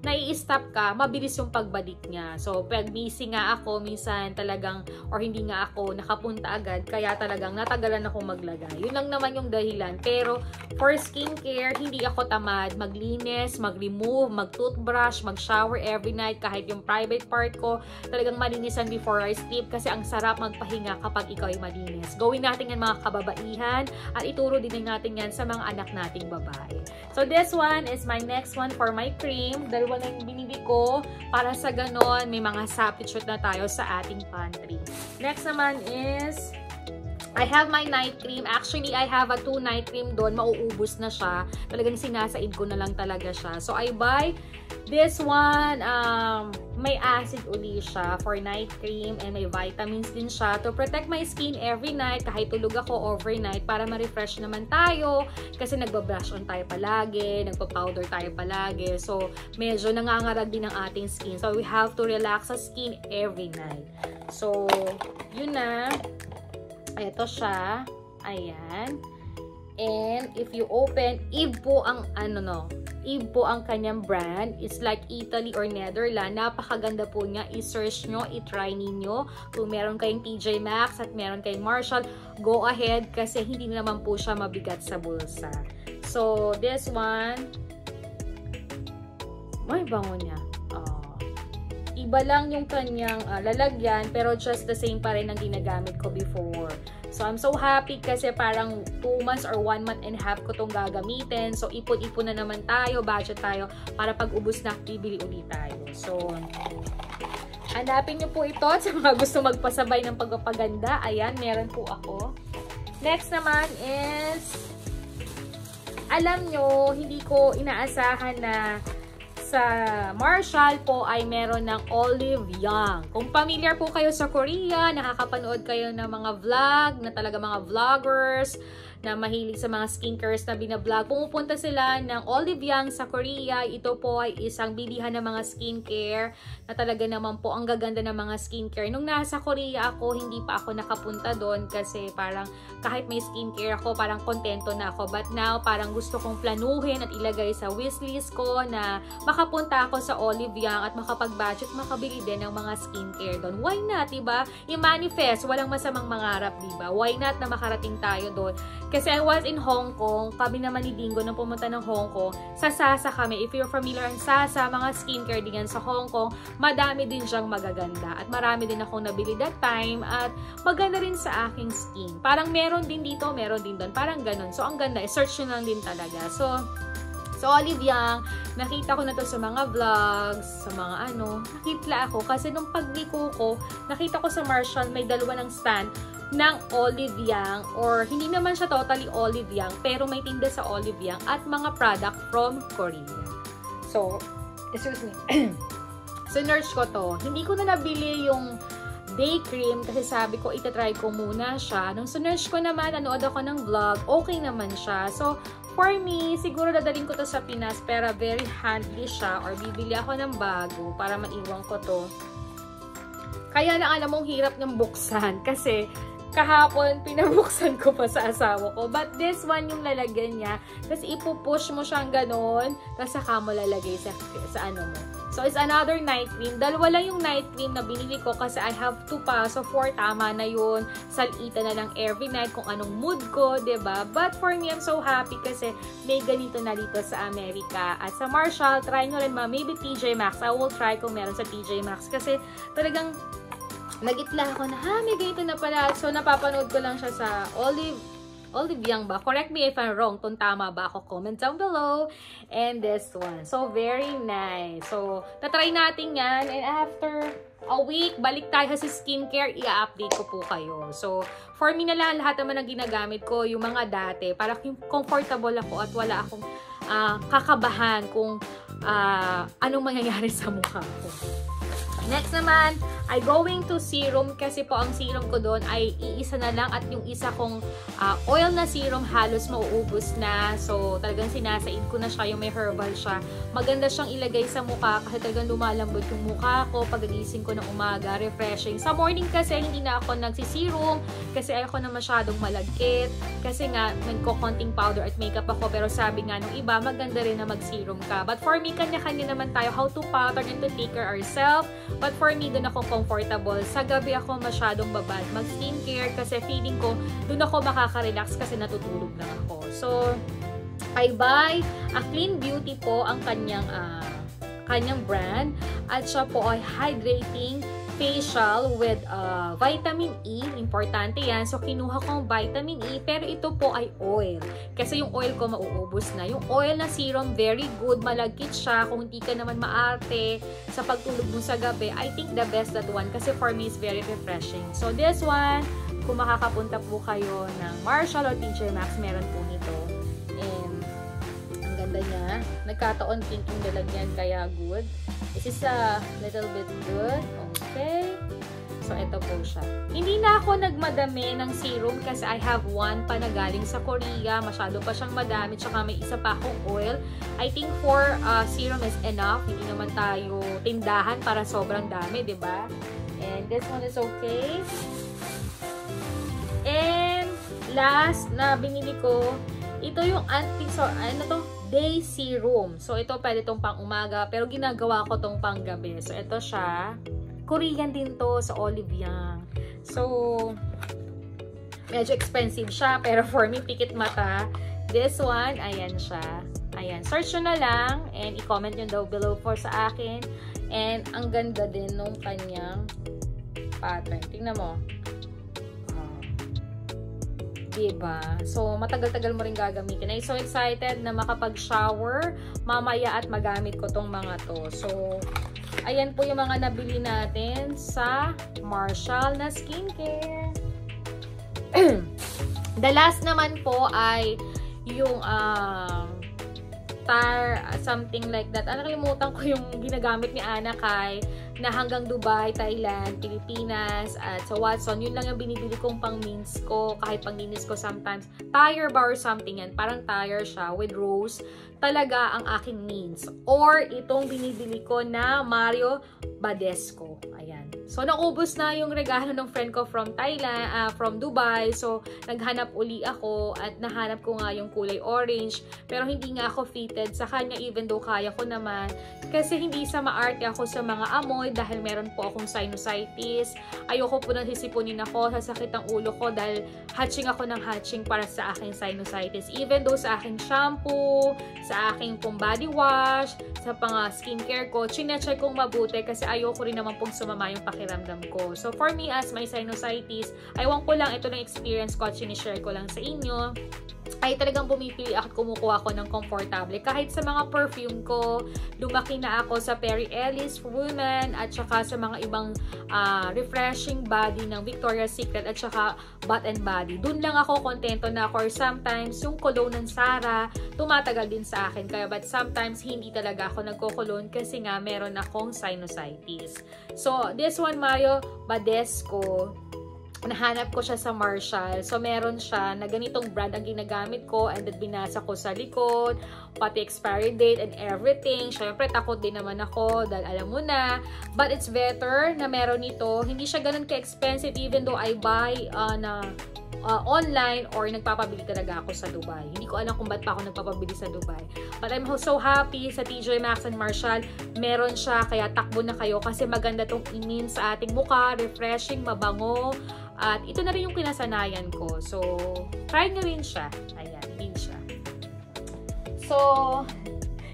nai-stop ka, mabilis yung pagbalik niya. So, pag busy nga ako, minsan talagang, or hindi nga ako nakapunta agad, kaya talagang natagalan ako maglagay. Yun lang naman yung dahilan. Pero, for skincare, hindi ako tamad maglinis, mag-remove, mag-toothbrush, mag-shower every night, kahit yung private part ko, talagang malinisan before I sleep, kasi ang sarap magpahinga kapag ikaw ay malinis. Gawin natin yan mga kababaihan, at ituro din natin yan sa mga anak nating babae. So, this one is my next one for my cream. Dalawa na yung binili ko. Para sa ganon, may mga substitute na tayo sa ating pantry. Next naman is, I have my night cream. Actually, I have a 2 night cream doon. Mauubos na siya. Talagang sinasaid ko na lang talaga siya. So, I buy this one. May acid uli siya for night cream and may vitamins din siya to protect my skin every night. Kahit tulog ako overnight para ma-refresh naman tayo. Kasi nagba-brush on tayo palagi. Nagpa-powder tayo palagi. So, medyo nangangarag din ang ating skin. So, we have to relax sa skin every night. So, yun na. Ito siya. Ayan. And if you open, Eve po ang Eve po ang kanyang brand. It's like Italy or Netherlands. Napakaganda po niya. I-search nyo, i-try ninyo. Kung meron kayong TJ Maxx at meron kayong Marshall, go ahead kasi hindi naman po siya mabigat sa bulsa. So, this one, may bango niya. Iba lang yung kanyang lalagyan, pero just the same pa rin ang ginagamit ko before. So, I'm so happy kasi parang 2 months or 1 month and a half ko itong gagamitin. So, ipon-ipon na naman tayo, budget tayo, para pag ubos na, bibili ulit tayo. So, hanapin nyo po ito sa mga gusto magpasabay ng pagpapaganda. Ayan, meron po ako. Next naman is, alam nyo, hindi ko inaasahan na sa Marshall po ay meron ng Olive Young. Kung familiar po kayo sa Korea, nakakapanood kayo ng mga vlog, na talaga mga vloggers, na mahilig sa mga skincares na binablog. Pumupunta sila ng Olive Young sa Korea. Ito po ay isang bilihan ng mga skincare na talaga naman po ang gaganda ng mga skincare. Nung nasa Korea ako, hindi pa ako nakapunta doon kasi parang kahit may skincare ako, parang kontento na ako. But now, parang gusto kong planuhin at ilagay sa wishlist ko na makapunta ako sa Olive Young at makapag-budget, makabili din ng mga skincare doon. Why not, diba? I-manifest, walang masamang mangarap, diba? Why not na makarating tayo doon? Kasi I was in Hong Kong, kami naman ni Dingo nung pumunta ng Hong Kong, sa Sasa kami. If you're familiar ang Sasa, mga skincare din yan sa Hong Kong, madami din siyang magaganda. At marami din akong nabili that time at maganda rin sa aking skin. Parang meron din dito, meron din doon. Parang ganun. So, ang ganda. Search nyo lang din talaga. So, Olive Young, nakita ko na to sa mga vlogs, sa mga nakita ako. Kasi nung pagliko ko, nakita ko sa Marshall, may dalawa ng stand ng Olive Young, or hindi naman siya totally Olive Young, pero may tinda sa Olive Young at mga product from Korea. So, excuse me. Sinerch ko to. Hindi ko na nabili yung day cream kasi sabi ko, itatry ko muna siya. Nung sinerch ko naman, nanood ako ng vlog, okay naman siya. So, for me, siguro dadalhin ko to sa Pinas, pero very handy siya, or bibili ako ng bago para maiwan ko to. Kaya lang alam mong hirap ng buksan kasi kahapon, pinabuksan ko pa sa asawa ko. But this one, yung lalagyan niya, tapos ipupush mo siyang ganon, tapos saka mo lalagay sa ano mo. So, it's another night cream. Dalawa lang yung night cream na binili ko kasi I have 2 pa. So, 4 tama na yun. Salita na lang every night kung anong mood ko, ba diba? But for me, I'm so happy kasi may ganito na dito sa Amerika. At sa Marshall, try nyo rin maybe TJ Maxx. I will try kung meron sa TJ Maxx kasi talagang nagitla ako na, may ganito na pala. So, napapanood ko lang siya sa Olive Young ba? Correct me if I'm wrong. Kung tama ba ako, comment down below. And this one. So, very nice. So, tatry natin yan. And after a week, balik tayo sa skincare. I-update ko po kayo. So, for me na lang, lahat naman ang ginagamit ko, yung mga dati, para comfortable ako at wala akong kakabahan kung anong mangyayari sa mukha ko. Next naman, ay going to serum kasi po ang serum ko doon ay iisa na lang at yung isa kong oil na serum halos mauubos na. So, talagang sinasaid ko na siya, yung may herbal siya. Maganda siyang ilagay sa mukha kasi talagang lumalambot yung mukha ko pag-agising ko ng umaga, refreshing. Sa morning kasi hindi na ako nagsiserum kasi ayoko na masyadong malagkit. Kasi nga, nagko-konting powder at makeup ako pero sabi nga nung iba, maganda rin na mag-serum ka. But for me, kanya-kanya naman tayo how to powder and to take care ourselves. But for me, doon ako comfortable. Sa gabi ako masyadong babad mag-skincare kasi feeling ko doon ako makaka-relax kasi natutulog lang ako. So, I buy a Clean Beauty po ang kanyang brand. At siya po ay hydrating facial with vitamin E. Importante yan. So, kinuha ko ang vitamin E. Pero ito po ay oil. Kasi yung oil ko mauubos na. Yung oil na serum, very good. Malagkit siya. Kung hindi ka naman maarte sa pagtulog mo sa gabi, I think the best that one. Kasi for me, it's very refreshing. So, this one, kung makakapunta po kayo ng Marshall or TJ Maxx, meron po nito. And, ang ganda niya. Nagkataon pink yung lalagyan, kaya good. This is a little bit good. Okay. So, ito po siya. Hindi na ako nagmadami ng serum kasi I have one pa na galing sa Korea. Masyado pa siyang madami. Tsaka may isa pa akong oil. I think 4 serum is enough. Hindi naman tayo tindahan para sobrang dami, diba? And this one is okay. And last na binili ko, ito yung day serum. So, ito pwede tong pang umaga, pero ginagawa ko tong pang gabi. So, ito siya. Korean din to sa Olive Young. So, medyo expensive siya, pero for me, pikit mata. This one, ayan siya. Ayan. Search nyo na lang, and i-comment nyo daw below for sa akin. And, ang ganda din nung kanyang pattern. Tingnan mo. Diba? So, matagal-tagal mo rin gagamitin. I'm so excited na makapag-shower mamaya at magamit ko tong mga to. So, ayan po yung mga nabili natin sa Marshall na skincare. The last naman po ay yung something like that. Nakalimutan ko yung ginagamit ni Ana Kai na hanggang Dubai, Thailand, Pilipinas, at sa Watson. Yun lang yung binibili kong pang mince ko, kahit pang linis ko sometimes. Tire bar or something yan. Parang tire siya with rose. Talaga ang aking mince. Or itong binibili ko na Mario Badescu. Ayan. So, naubos na yung regalo ng friend ko from Thailand, from Dubai. So, naghanap uli ako at nahanap ko nga yung kulay orange. Pero hindi nga ako fitted sa kanya even though kaya ko naman. Kasi hindi sa maarte ako sa mga amoy dahil meron po akong sinusitis. Ayoko po nang sisipunin ako, sasakit ang ulo ko dahil hatching ako ng hatching para sa aking sinusitis. Even though sa aking shampoo, sa aking pong body wash, sa pang skincare ko, chinecheck kong mabuti kasi ayoko rin naman pong sumama yung pakiramdam ko. So for me as my sinusitis, aywan ko lang, ito na experience ko at sinishare ko lang sa inyo. Ay talagang pumipili at kumukuha ko ng comfortable. Kahit sa mga perfume ko, lumaki na ako sa Perry Ellis for Women at saka sa mga ibang refreshing body ng Victoria's Secret at saka Bath and Body. Doon lang ako kontento na ako or sometimes yung cologne ng Sarah, tumatagal din sa akin. Kaya but sometimes hindi talaga ako nagko-cologne kasi nga meron akong sinusitis. So this one Mario Badescu. nahanap ko siya sa Marshall. So, meron siya na ganitong brand ang ginagamit ko and then binasa ko sa likod, pati expiry date and everything. Syempre, takot din naman ako dahil alam mo na. But it's better na meron nito. Hindi siya ganun ka-expensive even though I buy online or nagpapabili talaga ako sa Dubai. Hindi ko alam kung ba't pa ako nagpapabili sa Dubai. But I'm so happy sa TJ Maxx and Marshall. Meron siya, kaya takbo na kayo kasi maganda tong imin sa ating mukha, refreshing, mabango. At ito na rin yung kinasanayan ko. So, try nyo rin siya. Ayan, din siya. So,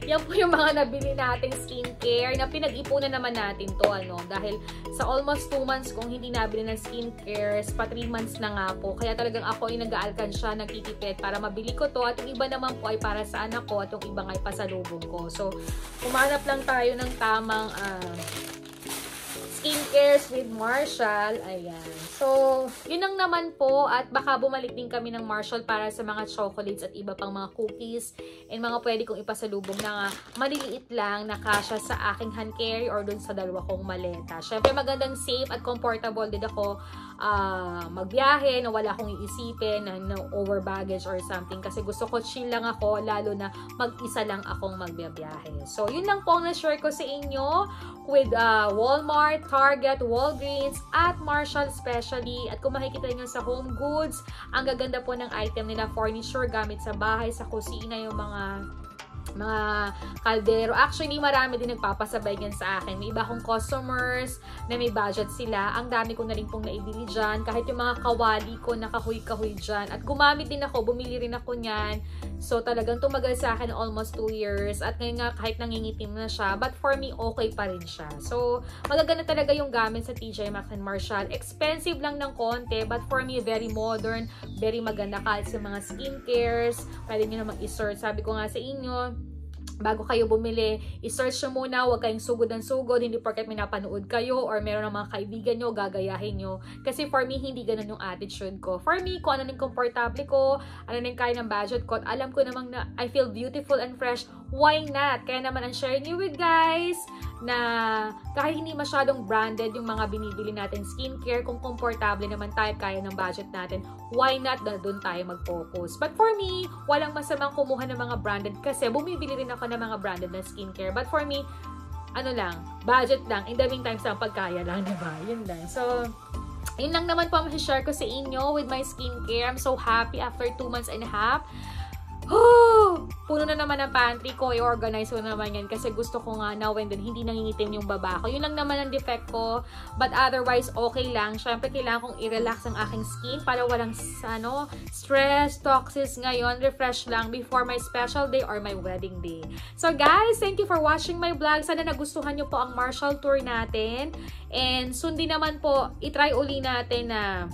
yan po yung mga nabili nating skincare na pinag-ipunan naman natin to, dahil sa almost 2 months kung hindi nabili ng skincare, pa 3 months na nga po. Kaya talagang ako ay nag-aalkansya, nagtitipid para mabili ko to. At yung iba naman po ay para sa anak ko at yung iba ay pasalubong ko. So, kumanap lang tayo ng tamang skincares with Marshall. Ayan. So, yun lang naman po. At baka bumalik din kami ng Marshall para sa mga chocolates at iba pang mga cookies and mga pwede kong ipasalubong na maliliit lang na kasya sa aking hand carry or dun sa dalawa kong maleta. Syempre, magandang safe at comfortable din ako magbiyahe na wala akong iisipin na no over baggage or something kasi gusto ko chill lang ako lalo na mag-isa lang akong magbiyahe. So, yun lang po ang na-share ko sa inyo with Walmart, Target, Walgreens, at Marshall especially. At kung makikita nyo sa home goods, ang gaganda po ng item nila, furniture, gamit sa bahay, sa kusina, yung mga kaldero. Actually, marami din nagpapasabay yan sa akin. May iba akong customers na may budget sila. Ang dami ko na rin pong naibili dyan. Kahit yung mga kawali ko, nakahuy-kahuy dyan. At gumamit din ako, bumili rin ako nyan. So, talagang tumagal sa akin almost 2 years. At ngayon nga, kahit nangingitim na siya. But for me, okay pa rin siya. So, magaganda talaga yung gamit sa TJ Maxx and Marshall. Expensive lang ng konti. But for me, very modern. Very maganda kahit sa mga skincares. Pwede nyo naman i-search. Sabi ko nga sa inyo, bago kayo bumili, i-search nyo muna, huwag kayong sugod ng sugod, hindi porket may napanood kayo or meron ng mga kaibigan nyo, gagayahin nyo. Kasi for me, hindi ganun yung attitude ko. For me, kung ano yung komportable ko, ano yung kaya ng budget ko, at alam ko namang na I feel beautiful and fresh, why not? Kaya naman ang share nyo with guys, na kahit hindi masyadong branded yung mga binibili natin skincare, kung komportable naman tayo, kaya ng budget natin, why not na doon tayo mag-focus? But for me, walang masamang kumuha ng mga branded kasi bumibili rin ako ng mga branded na skincare. But for me, ano lang, budget lang, in the meantime sa pagkaya lang, diba? Yun lang. So, yun lang naman po ang share ko sa inyo with my skincare. I'm so happy after 2 months and a half. Puno na naman ang pantry ko, i-organize ko naman yan kasi gusto ko nga now and then hindi nangingitim yung baba ko. Yun lang naman ang defect ko, but otherwise okay lang. Syempre kailangan kong i-relax ang aking skin para walang stress, toxins ngayon, refresh lang before my special day or my wedding day. So guys, thank you for watching my vlog. Sana nagustuhan nyo po ang Marshall tour natin, and soon din naman po itry uli natin na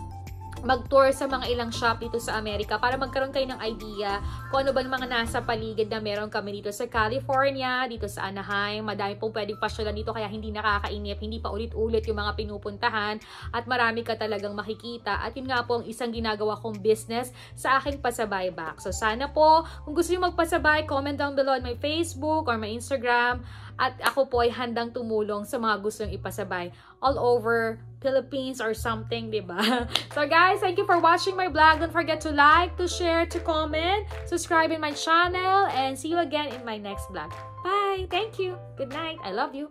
mag-tour sa mga ilang shop dito sa Amerika para magkaroon kayo ng idea kung ano ba mga nasa paligid na meron kami dito sa California, dito sa Anaheim. Madami pong pwedeng pasyalan dito kaya hindi nakakainip, hindi pa ulit-ulit yung mga pinupuntahan at marami ka talagang makikita. At yun nga po ang isang ginagawa kong business sa aking pasabay back. So sana po, kung gusto nyo magpasabay, comment down below on my Facebook or my Instagram. At ako po ay handang tumulong sa mga gustong ipasabay all over Philippines or something, diba? So guys, thank you for watching my vlog. Don't forget to like, to share, to comment, subscribe in my channel, and see you again in my next vlog. Bye! Thank you! Good night! I love you!